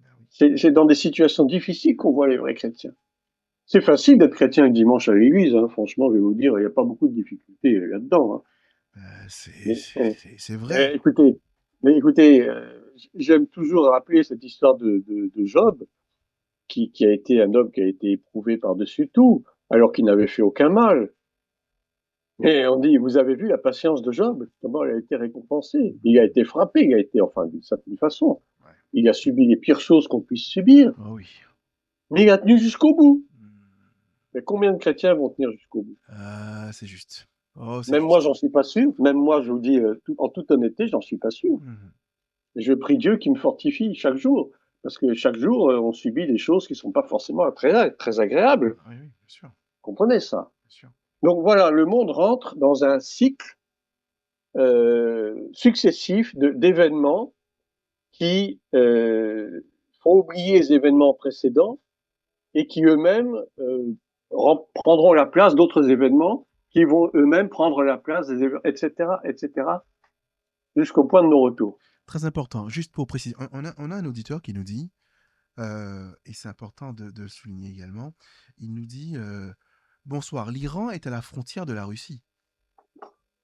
Speaker 1: Ah oui.
Speaker 2: C'est dans des situations difficiles qu'on voit les vrais chrétiens. C'est facile d'être chrétien le dimanche à l'église, hein. Franchement, je vais vous dire, il n'y a pas beaucoup de difficultés là-dedans. Hein.
Speaker 1: C'est
Speaker 2: Mais, euh,
Speaker 1: c'est vrai.
Speaker 2: écoutez, écoutez, j'aime toujours rappeler cette histoire de Job, qui a été un homme qui a été éprouvé par-dessus tout, alors qu'il n'avait fait aucun mal. Et on dit, vous avez vu la patience de Job, comment elle a été récompensée. Il a été frappé, il a été, enfin, d'une certaine façon,
Speaker 1: Ouais.
Speaker 2: il a subi les pires choses qu'on puisse subir,
Speaker 1: Oh oui.
Speaker 2: mais il a tenu jusqu'au bout.
Speaker 1: Hmm.
Speaker 2: Mais combien de chrétiens vont tenir jusqu'au bout?
Speaker 1: Ah, c'est juste. Oh, c'est
Speaker 2: Même moi,
Speaker 1: juste.
Speaker 2: j'en suis pas sûr. Même moi, je vous dis en toute honnêteté, j'en suis pas sûr.
Speaker 1: Mhm.
Speaker 2: Et je prie Dieu qui me fortifie chaque jour. Parce que chaque jour, on subit des choses qui sont pas forcément très agréables.
Speaker 1: Oui, oui, bien sûr, bien
Speaker 2: Comprenez ça.
Speaker 1: sûr.
Speaker 2: Donc voilà, le monde rentre dans un cycle successif d'événements qui font oublier les événements précédents et qui eux-mêmes prendront la place d'autres événements qui vont eux-mêmes prendre la place des événements, etc., jusqu'au point de non-retour.
Speaker 1: Très important. Juste pour préciser, on a un auditeur qui nous dit, et c'est important de le souligner également, il nous dit bonsoir, l'Iran est à la frontière de la Russie.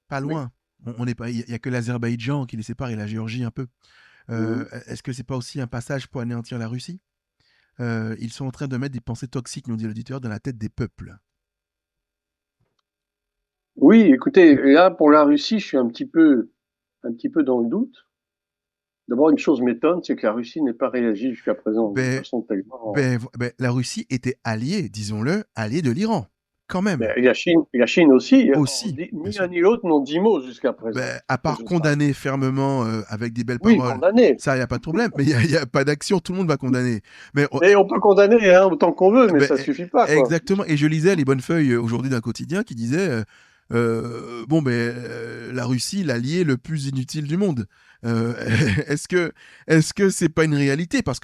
Speaker 1: Pas
Speaker 2: Oui.
Speaker 1: loin. On n'est pas, il y a que l'Azerbaïdjan qui les sépare et la Géorgie un peu.
Speaker 2: Mmh.
Speaker 1: Est-ce que c'est pas aussi un passage pour anéantir la Russie? Ils sont en train de mettre des pensées toxiques, nous dit l'auditeur, dans la tête des peuples.
Speaker 2: Oui, écoutez, là, pour la Russie, je suis un petit peu dans le doute. D'abord, une chose m'étonne, c'est que la Russie n'ait pas réagi jusqu'à présent de
Speaker 1: Ben,
Speaker 2: façon tellement.
Speaker 1: ben, la Russie était alliée, disons-le, alliée de l'Iran, quand même.
Speaker 2: Et la Chine aussi,
Speaker 1: Aussi, bien
Speaker 2: ni
Speaker 1: sûr.
Speaker 2: l'un ni l'autre n'ont dit mot jusqu'à présent,
Speaker 1: Ben, à
Speaker 2: que
Speaker 1: part
Speaker 2: je sache.
Speaker 1: condamner fermement avec des belles
Speaker 2: Oui,
Speaker 1: paroles,
Speaker 2: condamné.
Speaker 1: ça, il n'y a pas de problème. Mais il y a pas d'action, tout le monde va condamner. Mais
Speaker 2: Mais on peut condamner hein, autant qu'on veut, mais
Speaker 1: ben,
Speaker 2: ça suffit pas, quoi.
Speaker 1: exactement. Et je lisais les bonnes feuilles aujourd'hui d'un quotidien qui disait bon, ben, la Russie, l'allié le plus inutile du monde. Euh, est-ce que c'est pas une réalité? Parce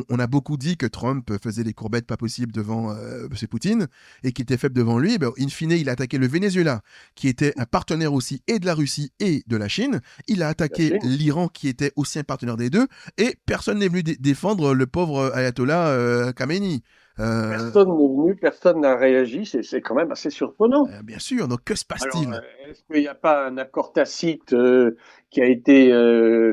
Speaker 1: on a beaucoup dit que Trump faisait des courbettes pas possibles devant M. Poutine et qu'il était faible devant lui. Ben, in fine, il a attaqué le Venezuela, qui était un partenaire aussi et de la Russie et de la Chine. Il a
Speaker 2: La
Speaker 1: attaqué
Speaker 2: Chine.
Speaker 1: l'Iran, qui était aussi un partenaire des deux. Et personne n'est venu défendre le pauvre ayatollah Khamenei. Euh,
Speaker 2: Personne n'est venu, personne n'a réagi, c'est quand même assez surprenant.
Speaker 1: bien sûr, donc que se
Speaker 2: Alors,
Speaker 1: passe-t-il?
Speaker 2: est-ce qu'il n'y a pas un accord tacite qui a été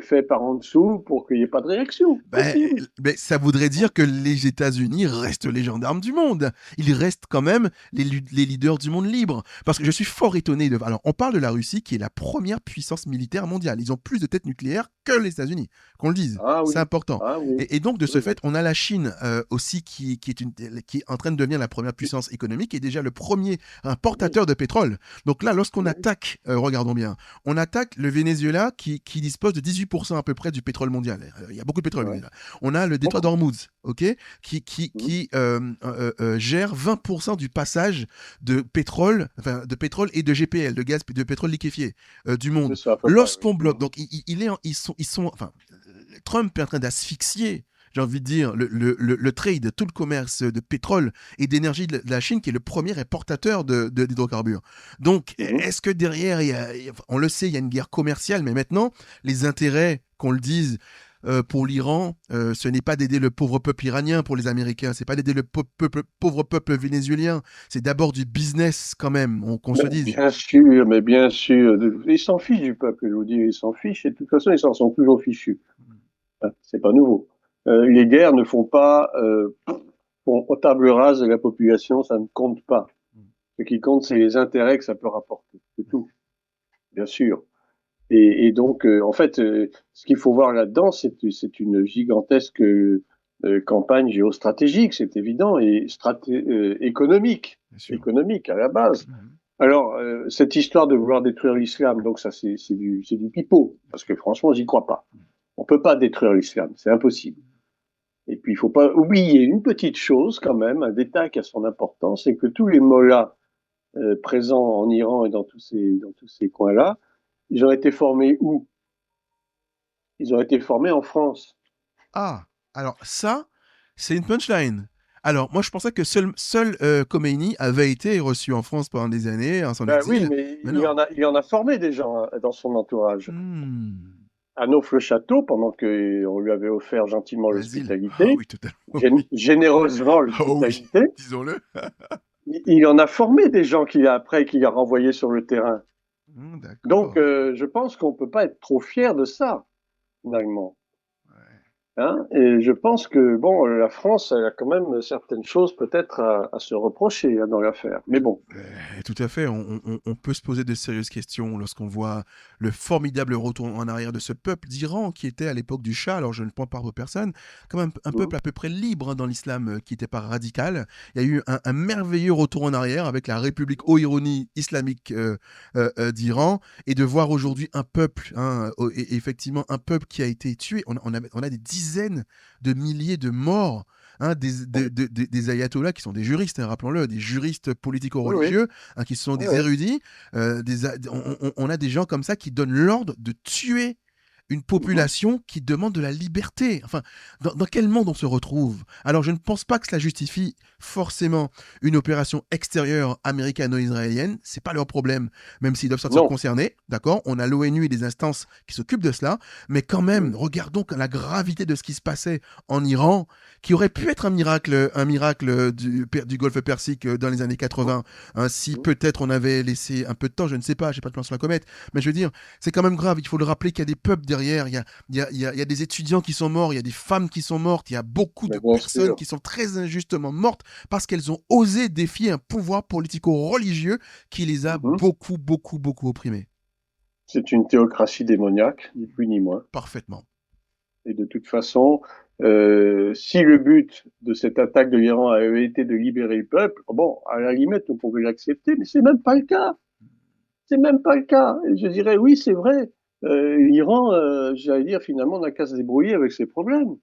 Speaker 2: fait par en dessous pour qu'il n'y ait pas de réaction?
Speaker 1: Ben,
Speaker 2: Possible.
Speaker 1: ben, ça voudrait dire que les États-Unis restent les gendarmes du monde. Ils restent quand même les leaders du monde libre. Parce que je suis fort étonné de. Alors, on parle de la Russie qui est la première puissance militaire mondiale. Ils ont plus de têtes nucléaires que les États-Unis, qu'on le dise.
Speaker 2: Ah
Speaker 1: C'est
Speaker 2: oui,
Speaker 1: important.
Speaker 2: ah oui,
Speaker 1: Et donc, de ce
Speaker 2: oui, oui.
Speaker 1: fait, on a la Chine aussi qui est en train de devenir la première puissance économique et déjà le premier
Speaker 2: Oui,
Speaker 1: importateur de pétrole. Donc là, lorsqu'on
Speaker 2: oui,
Speaker 1: attaque, regardons bien, on attaque le Venezuela qui dispose de 18% à peu près du pétrole mondial. Il y a beaucoup de pétrole au
Speaker 2: ouais.
Speaker 1: Venezuela. On a le détroit
Speaker 2: Beaucoup.
Speaker 1: d'Ormuz, ok,
Speaker 2: Mhm.
Speaker 1: gère 20% du passage de pétrole, enfin de pétrole et de GPL, de gaz, de pétrole liquéfié du
Speaker 2: C'est
Speaker 1: monde.
Speaker 2: ça, à peu près, oui.
Speaker 1: Lorsqu'on bloque,
Speaker 2: Mhm.
Speaker 1: donc ils sont, enfin, Trump est en train d'asphyxier, j'ai envie de dire, le trade, tout le commerce de pétrole et d'énergie de la Chine, qui est le premier importateur d'hydrocarbures. Donc,
Speaker 2: Mhm.
Speaker 1: est-ce que derrière, on le sait, il y a une guerre commerciale, mais maintenant, les intérêts, qu'on le dise, pour l'Iran, ce n'est pas d'aider le pauvre peuple iranien pour les Américains, c'est pas d'aider le pauvre peuple vénézuélien, c'est d'abord du business quand même, qu'on se dise.
Speaker 2: Mais bien sûr. Ils s'en fichent du peuple, je vous dis, ils s'en fichent. Et de toute façon, ils s'en sont toujours fichus. Hein, c'est pas nouveau. Les guerres ne font pas font table rase de la population, ça ne compte pas. Ce qui compte, c'est les intérêts que ça peut rapporter. C'est tout, bien sûr. Et donc, en fait, ce qu'il faut voir là-dedans, c'est une gigantesque campagne géostratégique, c'est évident, et économique,
Speaker 1: Bien sûr.
Speaker 2: économique à la base.
Speaker 1: Mhm.
Speaker 2: Alors, cette histoire de vouloir détruire l'islam, donc ça, c'est du pipeau, parce que franchement, j'y crois pas. On peut pas détruire l'islam, c'est impossible. Et puis, il faut pas oublier une petite chose quand même, un détail qui a son importance, c'est que tous les mollahs présents en Iran et dans tous ces coins-là, ils ont été formés où? Ils ont été formés en France.
Speaker 1: Ah, alors ça, c'est une punchline. Alors, moi, je pensais que seul Khomeini avait été reçu en France pendant des années, en son
Speaker 2: Ben oui,
Speaker 1: exil.
Speaker 2: mais
Speaker 1: Mais non.
Speaker 2: il en a formé des gens hein, dans son entourage.
Speaker 1: Hmm.
Speaker 2: À Naufle-Château, pendant qu'on lui avait offert gentiment
Speaker 1: L'asile. Ah
Speaker 2: l'hospitalité,
Speaker 1: oui, totalement. Oui.
Speaker 2: généreusement
Speaker 1: Ah oui,
Speaker 2: l'hospitalité,
Speaker 1: disons-le.
Speaker 2: il en a formé des gens qu'il a renvoyés sur le terrain.
Speaker 1: Hmm,
Speaker 2: Donc,
Speaker 1: d'accord.
Speaker 2: je pense qu'on ne peut pas être trop fier de ça, finalement.
Speaker 1: Ouais.
Speaker 2: Hein, et je pense que bon, la France elle a quand même certaines choses peut-être à se reprocher hein, dans l'affaire. Mais bon,
Speaker 1: Tout à fait. On peut se poser de sérieuses questions lorsqu'on voit le formidable retour en arrière de ce peuple d'Iran qui était à l'époque du Shah. Alors je ne prends pas pour personne, comme un
Speaker 2: mhm,
Speaker 1: peuple à peu près libre hein, dans l'islam qui n'était pas radical. Il y a eu un merveilleux retour en arrière avec la République, ô ironie, islamique d'Iran, et de voir aujourd'hui un peuple, hein, et effectivement un peuple qui a été tué. On a des dizaines de milliers de morts hein, des ayatollahs qui sont des juristes, hein, rappelons-le, des juristes
Speaker 2: oui, oui,
Speaker 1: politico-religieux, hein, qui sont
Speaker 2: oui,
Speaker 1: des
Speaker 2: oui.
Speaker 1: érudits. On a des gens comme ça qui donnent l'ordre de tuer une
Speaker 2: Mhm.
Speaker 1: population qui demande de la liberté. Enfin, dans quel monde on se retrouve? Alors, je ne pense pas que cela justifie forcément une opération extérieure américano-israélienne. C'est pas leur problème, même s'ils doivent se sentir
Speaker 2: Non.
Speaker 1: concernés. D'accord? On a l'ONU et des instances qui s'occupent de cela. Mais quand même,
Speaker 2: Mhm.
Speaker 1: regardons la gravité de ce qui se passait en Iran, qui aurait pu être un miracle du Golfe Persique dans les années
Speaker 2: Mhm.
Speaker 1: 80. Hein, si
Speaker 2: Mhm.
Speaker 1: peut-être on avait laissé un peu de temps, je ne sais pas, je n'ai pas de plan sur la comète. Mais je veux dire, c'est quand même grave. Il faut le rappeler qu'il y a des peuples derrière. Il y a des étudiants qui sont morts, il y a des femmes qui sont mortes, il y a beaucoup de
Speaker 2: Mais bien
Speaker 1: personnes
Speaker 2: sûr.
Speaker 1: qui sont très injustement mortes parce qu'elles ont osé défier un pouvoir politico-religieux qui les a
Speaker 2: Mhm.
Speaker 1: beaucoup, beaucoup, beaucoup opprimés.
Speaker 2: C'est une théocratie démoniaque, ni plus ni moins.
Speaker 1: Parfaitement.
Speaker 2: Et de toute façon, si le but de cette attaque de l'Iran avait été de libérer le peuple, bon, à la limite, on pouvait l'accepter, mais c'est même pas le cas. C'est même pas le cas. Et je dirais, oui, c'est vrai. L'Iran, j'allais dire, finalement, n'a qu'à se débrouiller avec ses problèmes.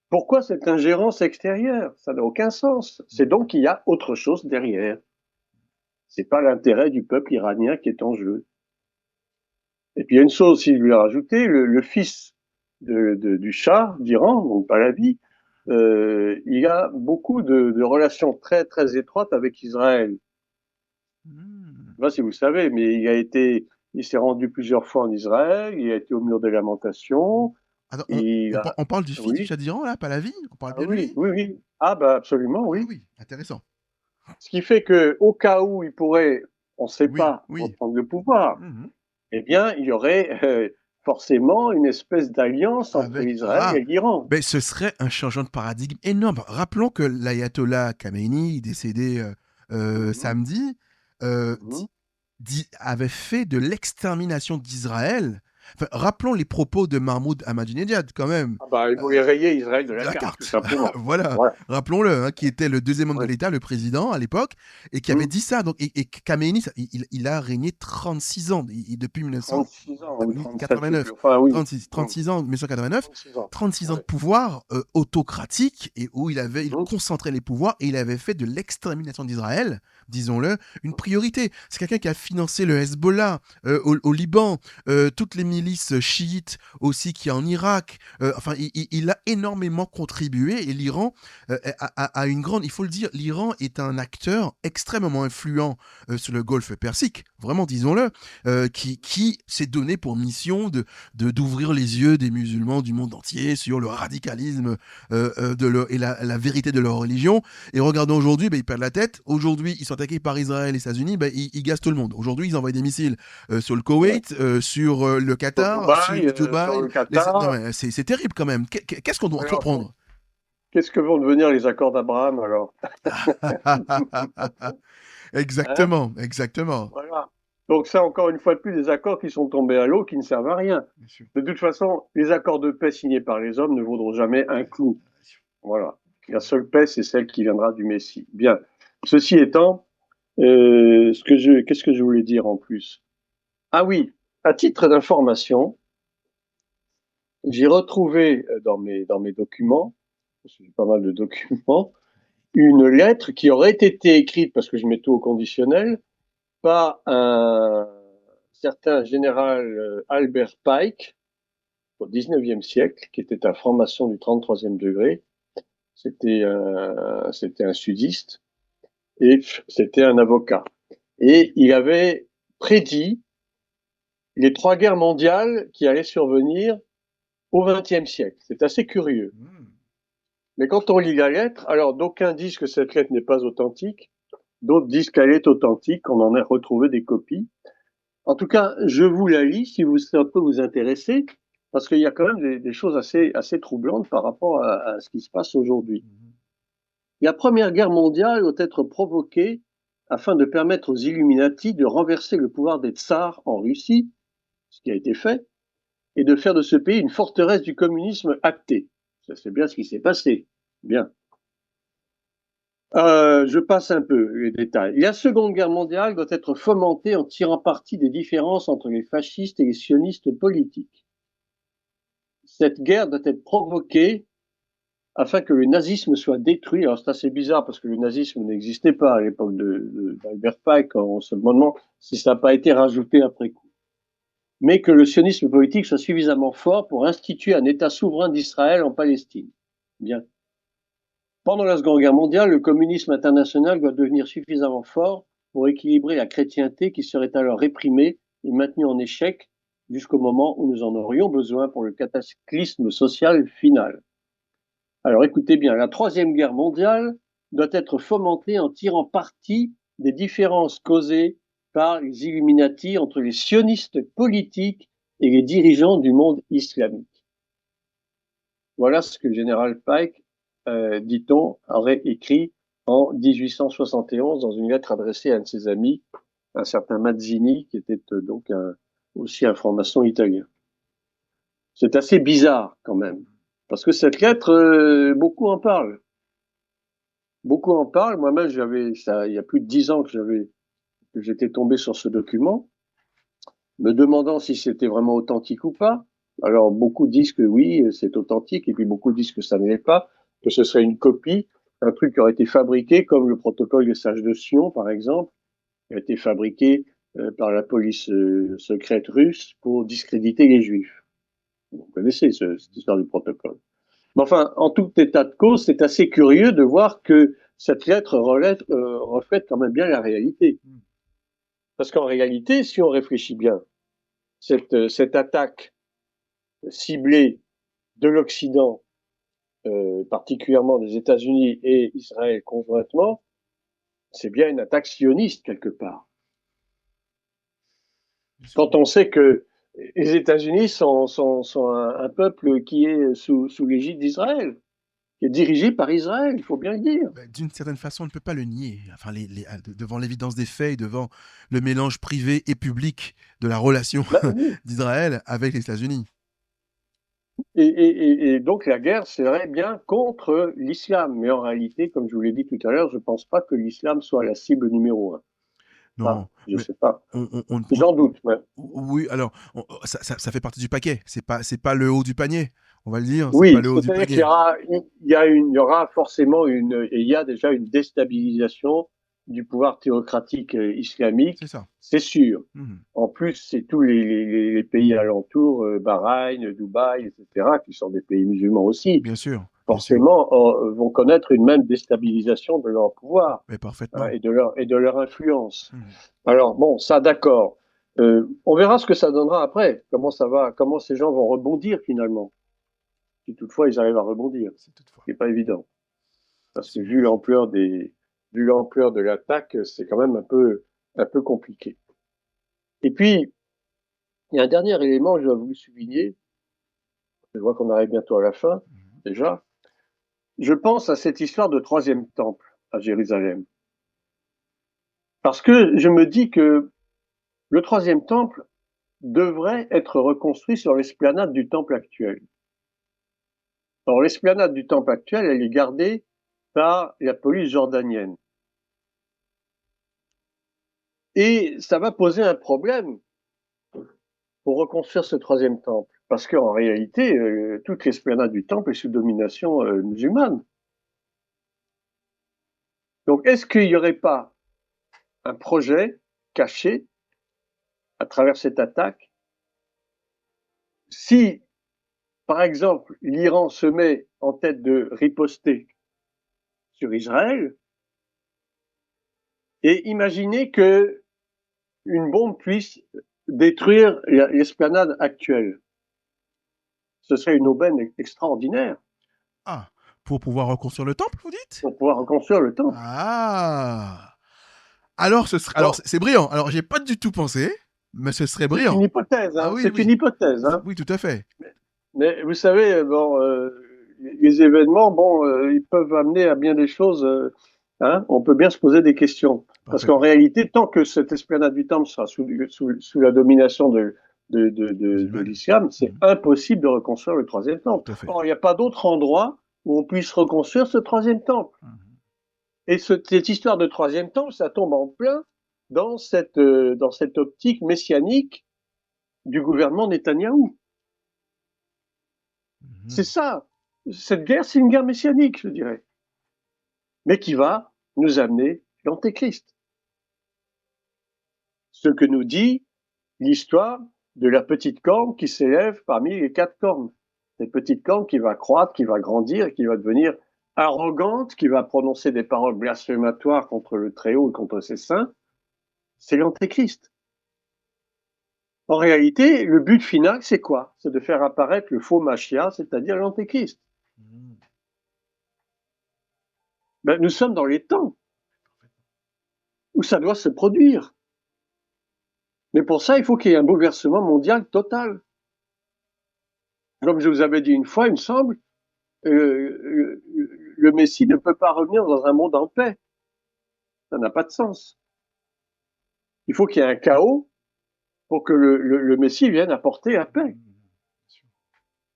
Speaker 2: Pourquoi cette ingérence extérieure? Ça n'a aucun sens. C'est donc qu'il y a autre chose derrière. C'est pas l'intérêt du peuple iranien qui est en jeu. Et puis il y a une chose aussi, je lui ai rajouté, le fils du Shah d'Iran, donc Pahlavi, il a beaucoup de relations très très étroites avec Israël.
Speaker 1: Hmm.
Speaker 2: Je ne sais pas si vous savez, mais il s'est rendu plusieurs fois en Israël, il a été au mur des lamentations,
Speaker 1: Attends,
Speaker 2: il a,
Speaker 1: on parle du fils du
Speaker 2: oui,
Speaker 1: Shah d'Iran, là, pas la vie? On parle
Speaker 2: ah
Speaker 1: bien de
Speaker 2: oui,
Speaker 1: lui?
Speaker 2: oui, oui, ah bah absolument
Speaker 1: Ah
Speaker 2: oui.
Speaker 1: oui, intéressant.
Speaker 2: Ce qui fait que au cas où il pourrait, on ne sait
Speaker 1: Oui,
Speaker 2: pas,
Speaker 1: oui.
Speaker 2: reprendre le pouvoir,
Speaker 1: Mhm.
Speaker 2: eh bien il y aurait forcément une espèce d'alliance entre
Speaker 1: Avec
Speaker 2: Israël
Speaker 1: Ah,
Speaker 2: et l'Iran.
Speaker 1: ben, ce serait un changement de paradigme énorme. Rappelons que l'ayatollah Khamenei, décédé
Speaker 2: Mhm,
Speaker 1: samedi, euh,
Speaker 2: mhm.
Speaker 1: avait fait de l'extermination d'Israël. Enfin, rappelons les propos de Mahmoud Ahmadinejad, quand même.
Speaker 2: Ah bah, il
Speaker 1: Euh,
Speaker 2: voulait rayer Israël de
Speaker 1: de
Speaker 2: la
Speaker 1: la
Speaker 2: carte, tout
Speaker 1: carte.
Speaker 2: simplement.
Speaker 1: Voilà,
Speaker 2: Voilà.
Speaker 1: rappelons-le, hein, qui était le deuxième homme de
Speaker 2: Oui.
Speaker 1: l'État, le président à l'époque, et qui avait
Speaker 2: Mhm.
Speaker 1: dit ça. Donc, et Khamenei, il a régné 36 ans, depuis
Speaker 2: 36 ans ou 37, je sais
Speaker 1: 1989.
Speaker 2: plus. Enfin, oui.
Speaker 1: 36 ans, 1989,
Speaker 2: 36 ans.
Speaker 1: 36 ans de
Speaker 2: Ouais.
Speaker 1: pouvoir autocratique, et où il
Speaker 2: Mhm.
Speaker 1: concentrait les pouvoirs, et il avait fait de l'extermination d'Israël, disons-le, une priorité. C'est quelqu'un qui a financé le Hezbollah au Liban, toutes les milices chiites aussi qui y a en Irak. Enfin, il a énormément contribué et l'Iran a une grande. Il faut le dire, l'Iran est un acteur extrêmement influent sur le Golfe Persique, vraiment, disons-le, qui s'est donné pour mission d'ouvrir les yeux des musulmans du monde entier sur le radicalisme et la vérité de leur religion. Et regardons aujourd'hui, ben, ils perdent la tête. Aujourd'hui, ils sont attaqués par Israël et les États-Unis, ben, ils gazent tout le monde. Aujourd'hui, ils envoient des missiles sur le
Speaker 2: Ouais.
Speaker 1: Koweït, sur le
Speaker 2: Sur
Speaker 1: Qatar, sur
Speaker 2: Dubaï, sur
Speaker 1: Dubaï.
Speaker 2: le
Speaker 1: Non,
Speaker 2: Qatar.
Speaker 1: mais c'est terrible quand même. Qu'est-ce qu'on doit
Speaker 2: Alors,
Speaker 1: entreprendre?
Speaker 2: qu'est-ce que vont devenir les accords d'Abraham alors? Hein?
Speaker 1: Exactement, exactement.
Speaker 2: Voilà. Donc ça, encore une fois de plus, des accords qui sont tombés à l'eau, qui ne servent à rien.
Speaker 1: Bien sûr.
Speaker 2: De toute façon, les accords de paix signés par les hommes ne vaudront jamais un clou. Voilà. La seule paix, c'est celle qui viendra du Messie. Bien. Ceci étant, qu'est-ce que je voulais dire en plus? Ah oui, à titre d'information, j'ai retrouvé dans mes documents, parce que j'ai pas mal de documents, une lettre qui aurait été écrite, parce que je mets tout au conditionnel, par un certain général Albert Pike au XIXe siècle, qui était un franc-maçon du 33e degré. C'était un sudiste et c'était un avocat. Et il avait prédit les trois guerres mondiales qui allaient survenir au XXe siècle. C'est assez curieux.
Speaker 1: Mm.
Speaker 2: Mais quand on lit la lettre, alors d'aucuns disent que cette lettre n'est pas authentique, d'autres disent qu'elle est authentique, qu'on en a retrouvé des copies. En tout cas, je vous la lis si ça peut vous intéresser, parce qu'il y a quand même des choses assez troublantes par rapport à ce qui se passe aujourd'hui. La Première Guerre mondiale doit être provoquée afin de permettre aux Illuminati de renverser le pouvoir des tsars en Russie, ce qui a été fait, et de faire de ce pays une forteresse du communisme acté. Ça, c'est bien ce qui s'est passé. Bien. Je passe un peu les détails. La Seconde Guerre mondiale doit être fomentée en tirant parti des différences entre les fascistes et les sionistes politiques. Cette guerre doit être provoquée afin que le nazisme soit détruit. Alors c'est assez bizarre parce que le nazisme n'existait pas à l'époque d'Albert Pike. On se demande si ça n'a pas été rajouté après coup. Mais que le sionisme politique soit suffisamment fort pour instituer un État souverain d'Israël en Palestine. Bien. Pendant la Seconde Guerre mondiale, le communisme international doit devenir suffisamment fort pour équilibrer la chrétienté qui serait alors réprimée et maintenue en échec jusqu'au moment où nous en aurions besoin pour le cataclysme social final. Alors écoutez bien, la Troisième Guerre mondiale doit être fomentée en tirant parti des différences causées par les Illuminati entre les sionistes politiques et les dirigeants du monde islamique. Voilà ce que le général Pike, dit-on, aurait écrit en 1871 dans une lettre adressée à un de ses amis, un certain Mazzini, qui était donc aussi un franc-maçon italien. C'est assez bizarre quand même, parce que cette lettre, beaucoup en parlent. Beaucoup en parlent. Moi-même, il y a plus de 10 ans que j'étais tombé sur ce document, me demandant si c'était vraiment authentique ou pas. Alors, beaucoup disent que oui, c'est authentique, et puis beaucoup disent que ça ne l'est pas, que ce serait une copie, un truc qui aurait été fabriqué, comme le protocole des sages de Sion, par exemple, qui a été fabriqué par la police secrète russe pour discréditer les Juifs. Vous connaissez cette histoire du protocole. Mais enfin, en tout état de cause, c'est assez curieux de voir que cette lettre reflète quand même bien la réalité. Parce qu'en réalité, si on réfléchit bien, cette attaque ciblée de l'Occident, particulièrement des États-Unis et Israël conjointement, c'est bien une attaque sioniste quelque part. Quand on sait que les États-Unis sont un peuple qui est sous l'égide d'Israël, qui est dirigé par Israël, il faut bien le dire.
Speaker 1: D'une certaine façon, on ne peut pas le nier. Enfin, devant l'évidence des faits, et devant le mélange privé et public de la relation
Speaker 2: Oui.
Speaker 1: d'Israël avec les États-Unis.
Speaker 2: Et donc la guerre serait bien contre l'islam. Mais en réalité, comme je vous l'ai dit tout à l'heure, je ne pense pas que l'islam soit la cible numéro un.
Speaker 1: Non,
Speaker 2: enfin, je ne sais pas.
Speaker 1: on,
Speaker 2: J'en doute. Mais...
Speaker 1: Oui, alors, ça fait partie du paquet. C'est pas le haut du panier, on va le dire.
Speaker 2: Oui,
Speaker 1: c'est pas le haut du
Speaker 2: c'est-à-dire
Speaker 1: panier.
Speaker 2: qu'il y aura forcément et il y a déjà une déstabilisation du pouvoir théocratique islamique,
Speaker 1: C'est ça.
Speaker 2: c'est sûr.
Speaker 1: Mhm.
Speaker 2: En plus, c'est tous les pays alentours, Bahreïn, Dubaï, etc., qui sont des pays musulmans aussi,
Speaker 1: Bien sûr.
Speaker 2: forcément vont connaître une même déstabilisation de leur pouvoir
Speaker 1: Mais parfaitement.
Speaker 2: et de leur influence.
Speaker 1: Mhm.
Speaker 2: Alors bon, ça d'accord. On verra ce que ça donnera après, comment ces gens vont rebondir finalement, si toutefois ils arrivent à rebondir.
Speaker 1: C'est toutefois.
Speaker 2: Ce n'est pas évident, parce que vu l'ampleur de l'attaque, c'est quand même un peu compliqué. Et puis, il y a un dernier élément que je dois vous souligner. Je vois qu'on arrive bientôt à la fin, déjà. Je pense à cette histoire de troisième temple à Jérusalem. Parce que je me dis que le troisième temple devrait être reconstruit sur l'esplanade du temple actuel. Or, l'esplanade du temple actuel, elle est gardée par la police jordanienne. Et ça va poser un problème pour reconstruire ce troisième temple. Parce qu'en réalité, toute l'esplanade du temple est sous domination musulmane. Donc, est-ce qu'il n'y aurait pas un projet caché à travers cette attaque? Si, par exemple, l'Iran se met en tête de riposter sur Israël, et imaginez que une bombe puisse détruire l'esplanade actuelle. Ce serait une aubaine extraordinaire.
Speaker 1: Ah, pour pouvoir reconstruire le temple, vous dites?
Speaker 2: Pour pouvoir reconstruire le temple.
Speaker 1: Ah. Alors, c'est brillant. Alors, j'ai pas du tout pensé, mais ce serait brillant.
Speaker 2: C'est une hypothèse. Hein.
Speaker 1: Ah oui,
Speaker 2: c'est
Speaker 1: oui.
Speaker 2: une hypothèse. Hein.
Speaker 1: Oui, tout à fait.
Speaker 2: Mais vous savez, bon, les événements, bon, ils peuvent amener à bien des choses. Hein, on peut bien se poser des questions. Parce qu'en
Speaker 1: Parfaitement.
Speaker 2: réalité, tant que cette esplanade du temple sera sous la domination de
Speaker 1: Musulmane.
Speaker 2: l'islam, c'est
Speaker 1: Mhm.
Speaker 2: impossible de reconstruire le troisième temple.
Speaker 1: Tout à fait.
Speaker 2: Or, il n'y a pas d'autre endroit où on puisse reconstruire ce troisième temple.
Speaker 1: Mhm.
Speaker 2: Et cette histoire de troisième temple, ça tombe en plein dans cette optique messianique du gouvernement Netanyahou. C'est
Speaker 1: Mhm.
Speaker 2: ça. Cette guerre, c'est une guerre messianique, je dirais, mais qui va nous amener l'Antéchrist. Ce que nous dit l'histoire de la petite corne qui s'élève parmi les quatre cornes. Cette petite corne qui va croître, qui va grandir, qui va devenir arrogante, qui va prononcer des paroles blasphématoires contre le Très-Haut et contre ses saints, c'est l'Antéchrist. En réalité, le but final, c'est quoi? C'est de faire apparaître le faux Machia, c'est-à-dire l'Antéchrist.
Speaker 1: Mhm.
Speaker 2: Ben, nous sommes dans les temps où ça doit se produire. Mais pour ça, il faut qu'il y ait un bouleversement mondial total. Comme je vous avais dit une fois, il me semble, le Messie ne peut pas revenir dans un monde en paix. Ça n'a pas de sens. Il faut qu'il y ait un chaos pour que le Messie vienne apporter la paix.
Speaker 1: Mhm. Bien sûr.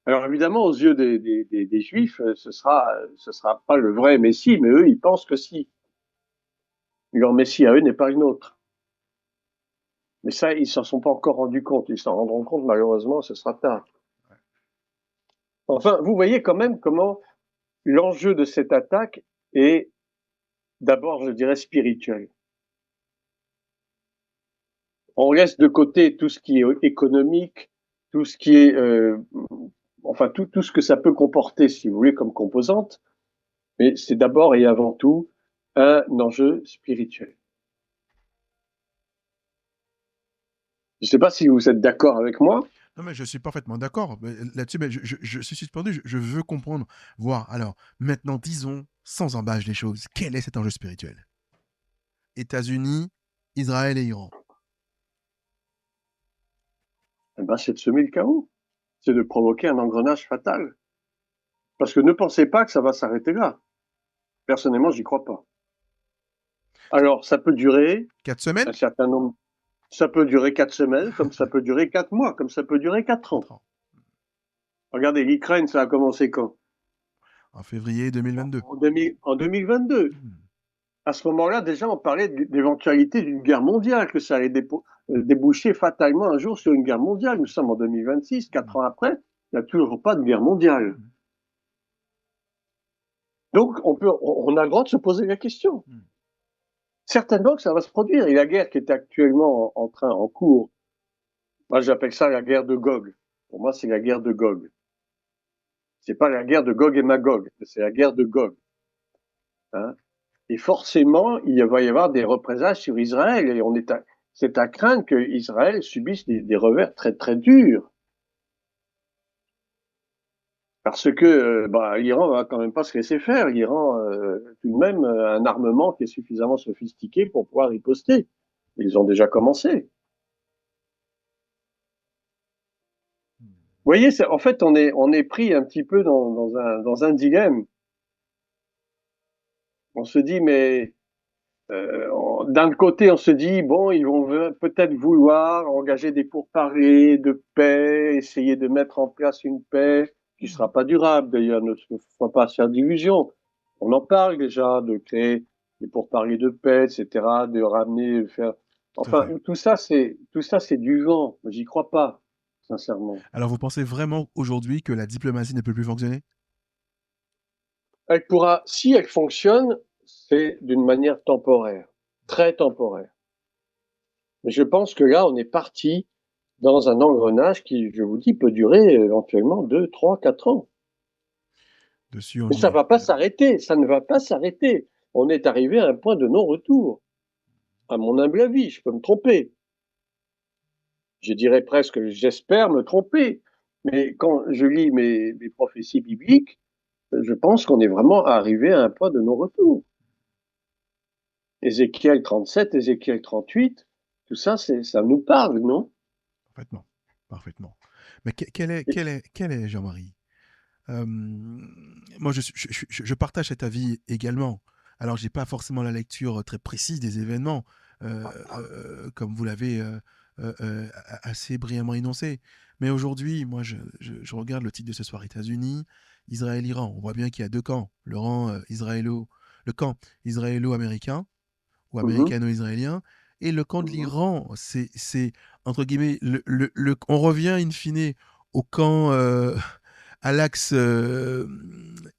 Speaker 2: Alors évidemment, aux yeux des Juifs, ce sera pas le vrai Messie, mais eux, ils pensent que si. Leur Messie à eux n'est pas une autre. Mais ça, ils s'en sont pas encore rendus compte. Ils s'en rendront compte, malheureusement, ce sera tard.
Speaker 1: Ouais.
Speaker 2: Enfin, vous voyez quand même comment l'enjeu de cette attaque est d'abord, je dirais, spirituel. On laisse de côté tout ce qui est économique, tout ce qui est, enfin, tout ce que ça peut comporter, si vous voulez, comme composante, mais c'est d'abord et avant tout un enjeu spirituel. Je ne sais pas si vous êtes d'accord avec moi.
Speaker 1: Non, mais je suis parfaitement d'accord là-dessus, mais je suis suspendu, je veux comprendre, voir. Alors, maintenant, disons, sans embâche les choses, quel est cet enjeu spirituel? États-Unis, Israël et Iran.
Speaker 2: Eh ben, c'est de semer le chaos, c'est de provoquer un engrenage fatal. Parce que ne pensez pas que ça va s'arrêter là. Personnellement, j'y crois pas. Alors, ça peut durer
Speaker 1: 4 semaines?
Speaker 2: un certain nombre. Ça peut durer 4 semaines, comme ça peut durer 4 mois, comme ça peut durer 4 ans.
Speaker 1: 4 ans.
Speaker 2: Regardez, l'Ukraine, ça a commencé quand?
Speaker 1: En février 2022.
Speaker 2: En 2022.
Speaker 1: Hmm.
Speaker 2: À ce moment-là, déjà, on parlait d'éventualité d'une guerre mondiale, que ça allait déboucher fatalement un jour sur une guerre mondiale. Nous sommes en 2026, 4 ans après, il n'y a toujours pas de guerre mondiale.
Speaker 1: Hmm.
Speaker 2: Donc, on a le droit de se poser la question.
Speaker 1: Hmm.
Speaker 2: Certainement que ça va se produire. Et la guerre qui est actuellement en cours, moi j'appelle ça la guerre de Gog. Pour moi, c'est la guerre de Gog. C'est pas la guerre de Gog et Magog, c'est la guerre de Gog. Hein. Et forcément, il va y avoir des représailles sur Israël. Et c'est à craindre qu'Israël subisse des revers très très durs. Parce que l'Iran va quand même pas se laisser faire. L'Iran, tout de même, a un armement qui est suffisamment sophistiqué pour pouvoir riposter. Ils ont déjà commencé. Vous voyez, en fait, on est pris un petit peu dans un dilemme. On se dit, mais d'un côté, on se dit, bon, ils vont peut-être vouloir engager des pourparlers de paix, essayer de mettre en place une paix qui ne
Speaker 1: Hmm.
Speaker 2: sera pas durable. D'ailleurs, ne faut pas se faire d'illusions. On en parle déjà de créer des pourparlers de paix, etc., de ramener, faire.
Speaker 1: Tout à
Speaker 2: Enfin,
Speaker 1: fait.
Speaker 2: tout ça, c'est du vent. J'y crois pas, sincèrement.
Speaker 1: Alors, vous pensez vraiment aujourd'hui que la diplomatie ne peut plus fonctionner?
Speaker 2: Elle pourra, si elle fonctionne, c'est d'une manière temporaire, très temporaire. Mais je pense que là, on est parti dans un engrenage qui, je vous dis, peut durer éventuellement 2, 3, 4 ans.
Speaker 1: Dessus, on
Speaker 2: Mais
Speaker 1: y
Speaker 2: ça
Speaker 1: est.
Speaker 2: va pas s'arrêter, ça ne va pas s'arrêter. On est arrivé à un point de non-retour, à mon humble avis, je peux me tromper. Je dirais presque, j'espère me tromper. Mais quand je lis mes prophéties bibliques, je pense qu'on est vraiment arrivé à un point de non-retour. Ézéchiel 37, Ézéchiel 38, tout ça, ça nous parle, non?
Speaker 1: Parfaitement. Parfaitement. Mais quel est Jean-Marie? Euh, Moi, je partage cet avis également. Alors, j'ai pas forcément la lecture très précise des événements, comme vous l'avez assez brillamment énoncé. Mais aujourd'hui, moi, je regarde le titre de ce soir, États-Unis, Israël-Iran. On voit bien qu'il y a deux camps. Le camp israélo-américain ou
Speaker 2: Mhm,
Speaker 1: américano-israélien, et le camp de
Speaker 2: mhm.
Speaker 1: l'Iran. C'est entre guillemets, on revient in fine au camp à l'axe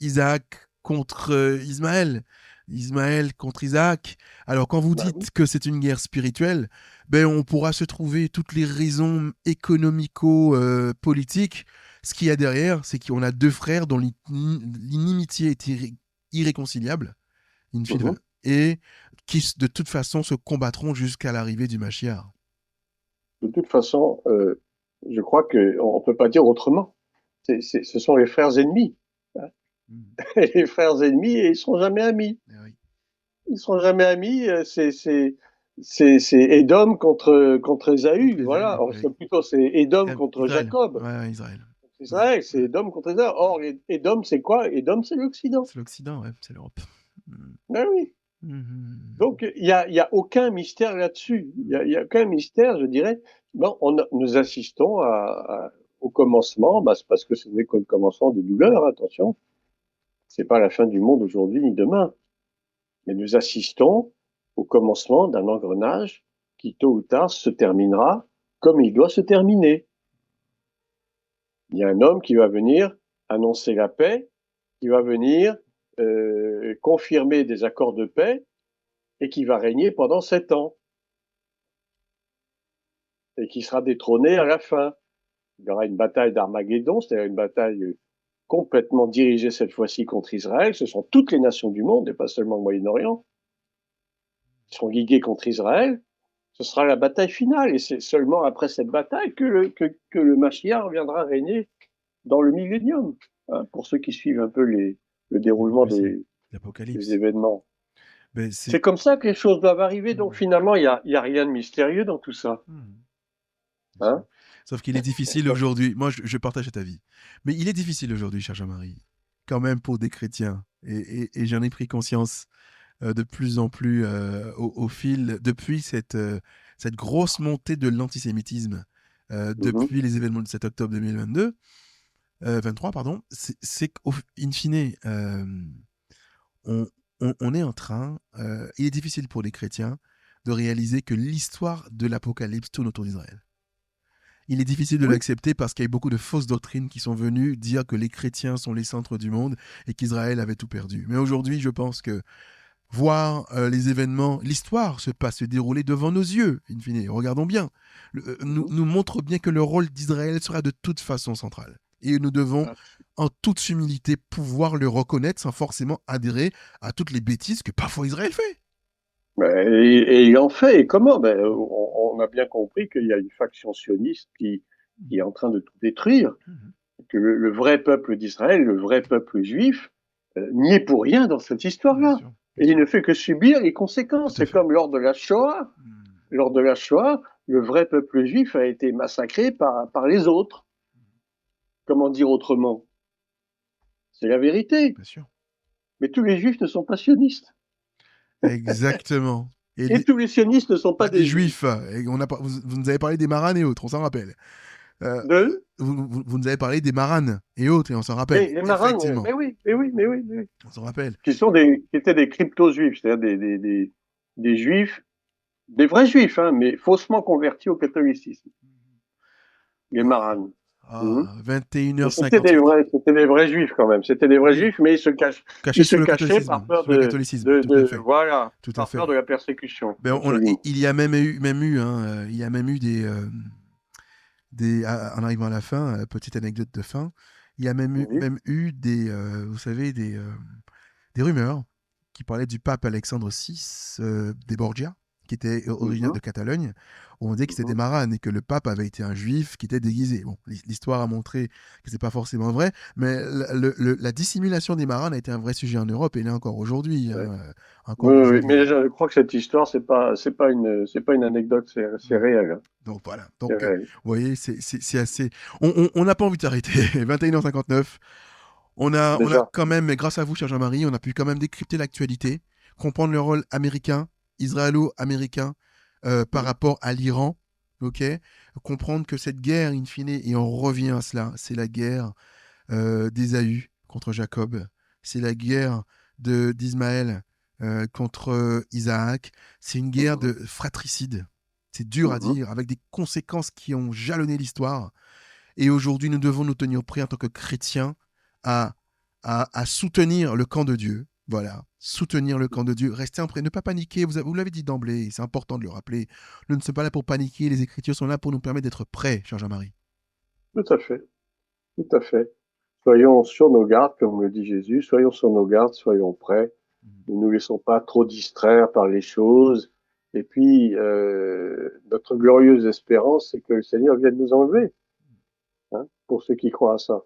Speaker 1: Isaac contre Ismaël. Ismaël contre Isaac. Alors quand vous
Speaker 2: Bah oui.
Speaker 1: dites que c'est une guerre spirituelle, ben on pourra se trouver toutes les raisons économico-politiques. Ce qu'il y a derrière, c'est qu'on a deux frères dont l'inimitié est irréconciliable, in fine,
Speaker 2: Mhm.
Speaker 1: et qui de toute façon se combattront jusqu'à l'arrivée du Mashiach.
Speaker 2: De toute façon, je crois qu'on ne peut pas dire autrement. Ce sont les frères ennemis. Hein.
Speaker 1: Mm.
Speaker 2: Les frères ennemis, et ils ne seront jamais amis.
Speaker 1: Eh oui.
Speaker 2: Ils ne seront jamais amis. C'est Édom contre
Speaker 1: Contre
Speaker 2: Ésaü. Voilà.
Speaker 1: Ésaü,
Speaker 2: Or,
Speaker 1: oui.
Speaker 2: plutôt, c'est Édom contre
Speaker 1: Israël.
Speaker 2: Jacob.
Speaker 1: Ouais, Israël. Ouais,
Speaker 2: Israël, c'est
Speaker 1: ouais.
Speaker 2: Édom contre Ésaü. Or, Édom, c'est quoi? Édom, c'est l'Occident.
Speaker 1: C'est l'Occident, ouais, c'est l'Europe. Mm.
Speaker 2: Ben oui.
Speaker 1: Mhm.
Speaker 2: Donc, il y a aucun mystère là-dessus. Il y a aucun mystère, je dirais. Bon, nous assistons au commencement, bah, c'est parce que ce n'est que le commencement des douleurs, attention. C'est pas la fin du monde aujourd'hui ni demain. Mais nous assistons au commencement d'un engrenage qui, tôt ou tard, se terminera comme il doit se terminer. Il y a un homme qui va venir annoncer la paix, qui va venir confirmer des accords de paix et qui va régner pendant 7 ans et qui sera détrôné à la fin. Il y aura une bataille d'Armageddon, c'est-à-dire une bataille complètement dirigée cette fois-ci contre Israël. Ce sont toutes les nations du monde et pas seulement le Moyen-Orient qui seront liguées contre Israël. Ce sera la bataille finale et c'est seulement après cette bataille que le Mashiach viendra régner dans le millénium, hein, pour ceux qui suivent un peu le
Speaker 1: Les
Speaker 2: déroulement
Speaker 1: prophéties,
Speaker 2: des
Speaker 1: l'Apocalypse.
Speaker 2: événements.
Speaker 1: Ben,
Speaker 2: C'est
Speaker 1: c'est.
Speaker 2: comme ça que les choses doivent arriver, donc
Speaker 1: Mhm.
Speaker 2: finalement, il y a rien de mystérieux dans tout ça.
Speaker 1: Mhm. Bien sûr.
Speaker 2: Hein.
Speaker 1: Sauf qu'il est difficile aujourd'hui. Moi, je partage cet avis. Mais il est difficile aujourd'hui, cher Jean-Marie, quand même pour des chrétiens. Et j'en ai pris conscience de plus en plus au fil, depuis cette grosse montée de l'antisémitisme,
Speaker 2: Mhm.
Speaker 1: depuis les événements du 7 octobre 2022, 23, pardon, c'est qu'au in fine, on, on est en train, il est difficile pour les chrétiens de réaliser que l'histoire de l'Apocalypse tourne autour d'Israël. Il est difficile de
Speaker 2: Oui.
Speaker 1: l'accepter parce qu'il y a beaucoup de fausses doctrines qui sont venues dire que les chrétiens sont les centres du monde et qu'Israël avait tout perdu. Mais aujourd'hui, je pense que voir les événements, l'histoire se dérouler devant nos yeux, in fine, regardons bien,
Speaker 2: Mhm.
Speaker 1: nous montre bien que le rôle d'Israël sera de toute façon central. Et nous devons, en toute humilité, pouvoir le reconnaître sans forcément adhérer à toutes les bêtises que parfois Israël fait.
Speaker 2: Et il en fait, et comment? On a bien compris qu'il y a une faction sioniste qui est en train de tout détruire,
Speaker 1: Mhm.
Speaker 2: que le vrai peuple d'Israël, le vrai peuple juif, n'y est pour rien dans cette
Speaker 1: Bien
Speaker 2: histoire-là.
Speaker 1: sûr, bien
Speaker 2: Et il
Speaker 1: sûr.
Speaker 2: ne fait que subir les
Speaker 1: Tout
Speaker 2: conséquences.
Speaker 1: à
Speaker 2: C'est
Speaker 1: fait.
Speaker 2: comme lors de la Shoah.
Speaker 1: Mhm.
Speaker 2: Lors de la Shoah, le vrai peuple juif a été massacré par les autres. Comment dire autrement? C'est la vérité.
Speaker 1: Bien sûr.
Speaker 2: Mais tous les juifs ne sont pas sionistes.
Speaker 1: Exactement.
Speaker 2: Et tous les sionistes ne sont pas
Speaker 1: Pas des
Speaker 2: des juifs.
Speaker 1: juifs. Et vous nous avez parlé des maranes et autres, on s'en rappelle. Euh,
Speaker 2: De
Speaker 1: vous nous avez parlé des maranes et autres, et on s'en rappelle.
Speaker 2: Et les marins,
Speaker 1: Effectivement,
Speaker 2: mais oui, mais oui, mais oui, mais oui.
Speaker 1: on s'en rappelle.
Speaker 2: Qui étaient des crypto-juifs, c'est-à-dire des juifs, des vrais juifs, hein, mais faussement convertis au catholicisme, les marans. Mhm.
Speaker 1: Ah,
Speaker 2: Mais
Speaker 1: 21h58.
Speaker 2: c'était des vrais juifs quand même. C'était des vrais
Speaker 1: Oui,
Speaker 2: juifs, mais
Speaker 1: caché
Speaker 2: ils se
Speaker 1: sous le
Speaker 2: cachaient par
Speaker 1: catholicisme.
Speaker 2: peur
Speaker 1: Sous le catholicisme, tout à fait.
Speaker 2: voilà,
Speaker 1: Tout à
Speaker 2: par peur
Speaker 1: fait.
Speaker 2: de la persécution.
Speaker 1: Ben,
Speaker 2: Absolument.
Speaker 1: il y a même eu, hein, il y a même eu en arrivant à la fin, petite anecdote de fin, il y a
Speaker 2: Oui.
Speaker 1: même eu vous savez, des rumeurs qui parlaient du pape Alexandre VI des Borgia, qui était originaire de Catalogne, où on disait que c'était des maranes et que le pape avait été un juif qui était déguisé. Bon, l'histoire a montré que c'est pas forcément vrai, mais la dissimulation des maranes a été un vrai sujet en Europe et là encore aujourd'hui.
Speaker 2: Ouais.
Speaker 1: Encore
Speaker 2: Oui,
Speaker 1: aujourd'hui.
Speaker 2: mais je crois que cette histoire, c'est pas une anecdote, c'est réel. Hein.
Speaker 1: Donc voilà.
Speaker 2: C'est
Speaker 1: Donc,
Speaker 2: réel.
Speaker 1: vous voyez, c'est assez. On n'a pas envie d'arrêter. 21h59. On a
Speaker 2: Déjà.
Speaker 1: quand même, grâce à vous, cher Jean-Marie, on a pu quand même décrypter l'actualité, comprendre le rôle américain, israélo-américain par rapport à l'Iran, ok. Comprendre que cette guerre, in fine, et on revient à cela, c'est la guerre d'Ésaü contre Jacob, c'est la guerre d'Ismaël contre Isaac, c'est une guerre de fratricide. C'est dur à
Speaker 2: Mhm.
Speaker 1: dire, avec des conséquences qui ont jalonné l'histoire. Et aujourd'hui, nous devons nous tenir prêts en tant que chrétiens à, à soutenir le camp de Dieu. Voilà, soutenir le camp de Dieu. Restez prêt, ne pas paniquer. Vous l'avez dit d'emblée, c'est important de le rappeler. Nous ne sommes pas là pour paniquer. Les Écritures sont là pour nous permettre d'être prêts, cher Jean-Marie.
Speaker 2: Tout à fait. Tout à fait. Soyons sur nos gardes, comme le dit Jésus. Soyons sur nos gardes, soyons prêts. Ne nous laissons pas trop distraire par les choses. Et puis, notre glorieuse espérance, c'est que le Seigneur vienne nous enlever, hein, pour ceux qui croient à ça.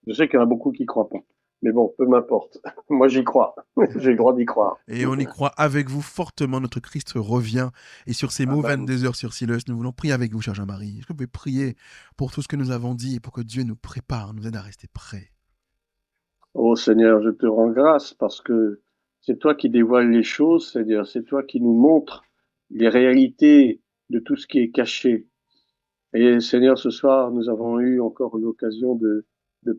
Speaker 2: Je sais qu'il y en a beaucoup qui croient pas. Mais bon, peu m'importe. Moi, j'y crois. J'ai le droit d'y croire.
Speaker 1: Et on y croit avec vous fortement. Notre Christ revient. Et sur ces mots,
Speaker 2: Amen.
Speaker 1: 22 heures sur Silos, nous voulons prier avec vous, cher Jean-Marie. Est-ce que vous pouvez prier pour tout ce que nous avons dit et pour que Dieu nous prépare, nous aide à rester prêts?
Speaker 2: Oh Seigneur, je te rends grâce parce que c'est toi qui dévoiles les choses, Seigneur. C'est toi qui nous montres les réalités de tout ce qui est caché. Et Seigneur, ce soir, nous avons eu encore l'occasion de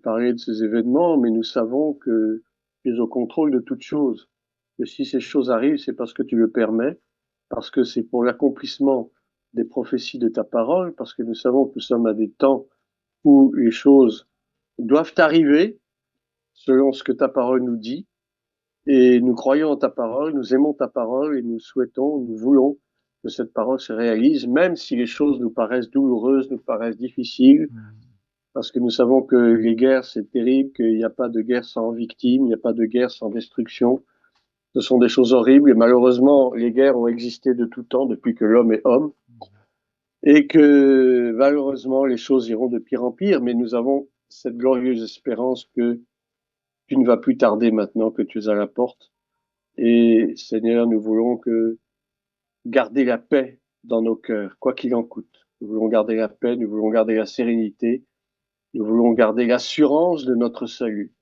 Speaker 2: parler de ces événements, mais nous savons que tu es au contrôle de toutes choses. Que si ces choses arrivent, c'est parce que tu le permets, parce que c'est pour l'accomplissement des prophéties de ta parole, parce que nous savons que nous sommes à des temps où les choses doivent arriver selon ce que ta parole nous dit. Et nous croyons en ta parole, nous aimons ta parole et nous souhaitons, nous voulons que cette parole se réalise, même si les choses nous paraissent douloureuses, nous paraissent difficiles, parce que nous savons que les guerres, c'est terrible, qu'il n'y a pas de guerre sans victimes, il n'y a pas de guerre sans destruction. Ce sont des choses horribles et malheureusement, les guerres ont existé de tout temps, depuis que l'homme est homme, et que malheureusement, les choses iront de pire en pire, mais nous avons cette glorieuse espérance que tu ne vas plus tarder maintenant que tu es à la porte. Et Seigneur, nous voulons que garder la paix dans nos cœurs, quoi qu'il en coûte. Nous voulons garder la paix, nous voulons garder la sérénité, nous voulons garder l'assurance de notre salut.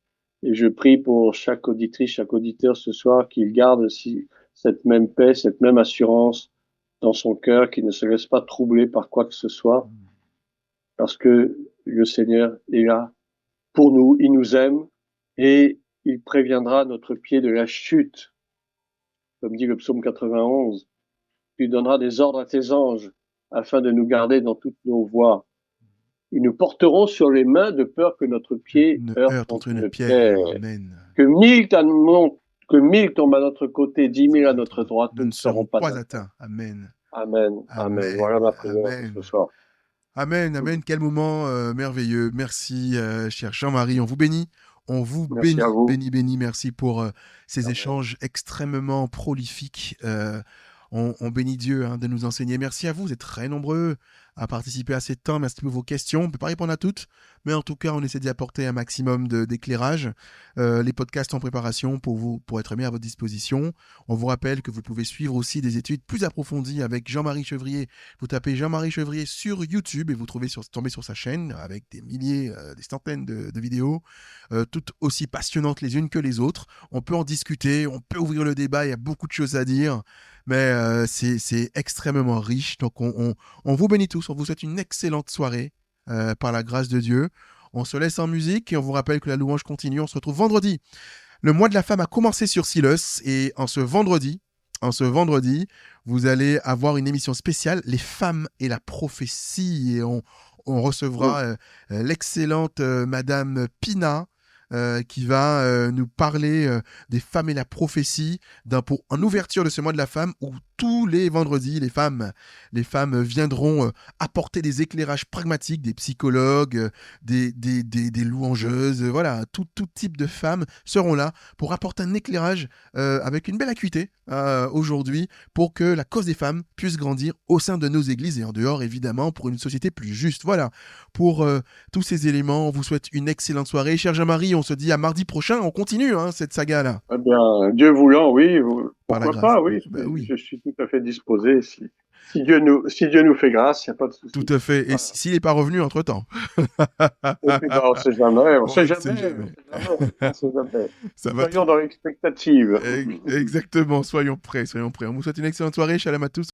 Speaker 2: Et je prie pour chaque auditrice, chaque auditeur ce soir qu'il garde aussi cette même paix, cette même assurance dans son cœur, qu'il ne se laisse pas troubler par quoi que ce soit, parce que le Seigneur est là pour nous, il nous aime et il préviendra notre pied de la chute. Comme dit le psaume 91, tu donneras des ordres à tes anges afin de nous garder dans toutes nos voies. Ils nous porteront sur les mains de peur que notre pied
Speaker 1: Une
Speaker 2: heurte
Speaker 1: heurte
Speaker 2: contre
Speaker 1: entre une
Speaker 2: une
Speaker 1: pierre.
Speaker 2: pierre.
Speaker 1: Amen.
Speaker 2: Que mille tombent à notre côté, 10 000 à notre droite,
Speaker 1: Nous
Speaker 2: nous
Speaker 1: ne
Speaker 2: ne serons
Speaker 1: serons
Speaker 2: pas
Speaker 1: pas
Speaker 2: atteints.
Speaker 1: atteints. Amen.
Speaker 2: Amen, amen. Voilà
Speaker 1: Amen.
Speaker 2: ma prière pour ce
Speaker 1: Amen.
Speaker 2: soir.
Speaker 1: Amen. Amen. Quel moment merveilleux. Merci, cher Jean-Marie. On vous bénit. On vous
Speaker 2: Merci à
Speaker 1: bénit,
Speaker 2: vous.
Speaker 1: bénit, bénit. Merci pour ces
Speaker 2: Amen.
Speaker 1: échanges extrêmement prolifiques. On bénit Dieu de nous enseigner. Merci à vous. Vous êtes très nombreux à participer à ces temps. Merci pour vos questions. On ne peut pas répondre à toutes, mais en tout cas, on essaie d'y apporter un maximum d'éclairage. Les podcasts en préparation pour être mis à votre disposition. On vous rappelle que vous pouvez suivre aussi des études plus approfondies avec Jean-Marie Chevrier. Vous tapez Jean-Marie Chevrier sur YouTube et vous tombez sur sa chaîne avec des milliers, des centaines de vidéos, toutes aussi passionnantes les unes que les autres. On peut en discuter, on peut ouvrir le débat, il y a beaucoup de choses à dire, mais c'est extrêmement riche. Donc on vous bénit tous, on vous souhaite une excellente soirée par la grâce de Dieu. On se laisse en musique et on vous rappelle que la louange continue. On se retrouve vendredi. Le mois de la femme a commencé sur Silos et en ce vendredi, vous allez avoir une émission spéciale, Les femmes et la prophétie. Et on recevra l'excellente Madame Pina qui va nous parler des femmes et la prophétie, en ouverture de ce mois de la femme, où tous les vendredis, les femmes viendront apporter des éclairages pragmatiques, des psychologues, des louangeuses, voilà, tout type de femmes seront là pour apporter un éclairage avec une belle acuité aujourd'hui pour que la cause des femmes puisse grandir au sein de nos églises et en dehors, évidemment, pour une société plus juste. Voilà, pour tous ces éléments, on vous souhaite une excellente soirée. Cher Jean-Marie, on se dit à mardi prochain, on continue cette saga-là.
Speaker 2: Eh bien, Dieu voulant, oui,
Speaker 1: Par la
Speaker 2: pourquoi
Speaker 1: grâce.
Speaker 2: pas, oui.
Speaker 1: Ben oui.
Speaker 2: Je suis tout à fait disposé. Si Dieu nous fait grâce, il n'y a pas de souci.
Speaker 1: Tout à fait. Et
Speaker 2: Voilà.
Speaker 1: s'il n'est pas revenu entre-temps.
Speaker 2: Et puis, on ne sait jamais, on sait
Speaker 1: sait
Speaker 2: jamais,
Speaker 1: jamais.
Speaker 2: on sait jamais.
Speaker 1: Ça va
Speaker 2: Soyons dans l'expectative.
Speaker 1: Exactement, soyons prêts, soyons prêts. On vous souhaite une excellente soirée, shalom à tous.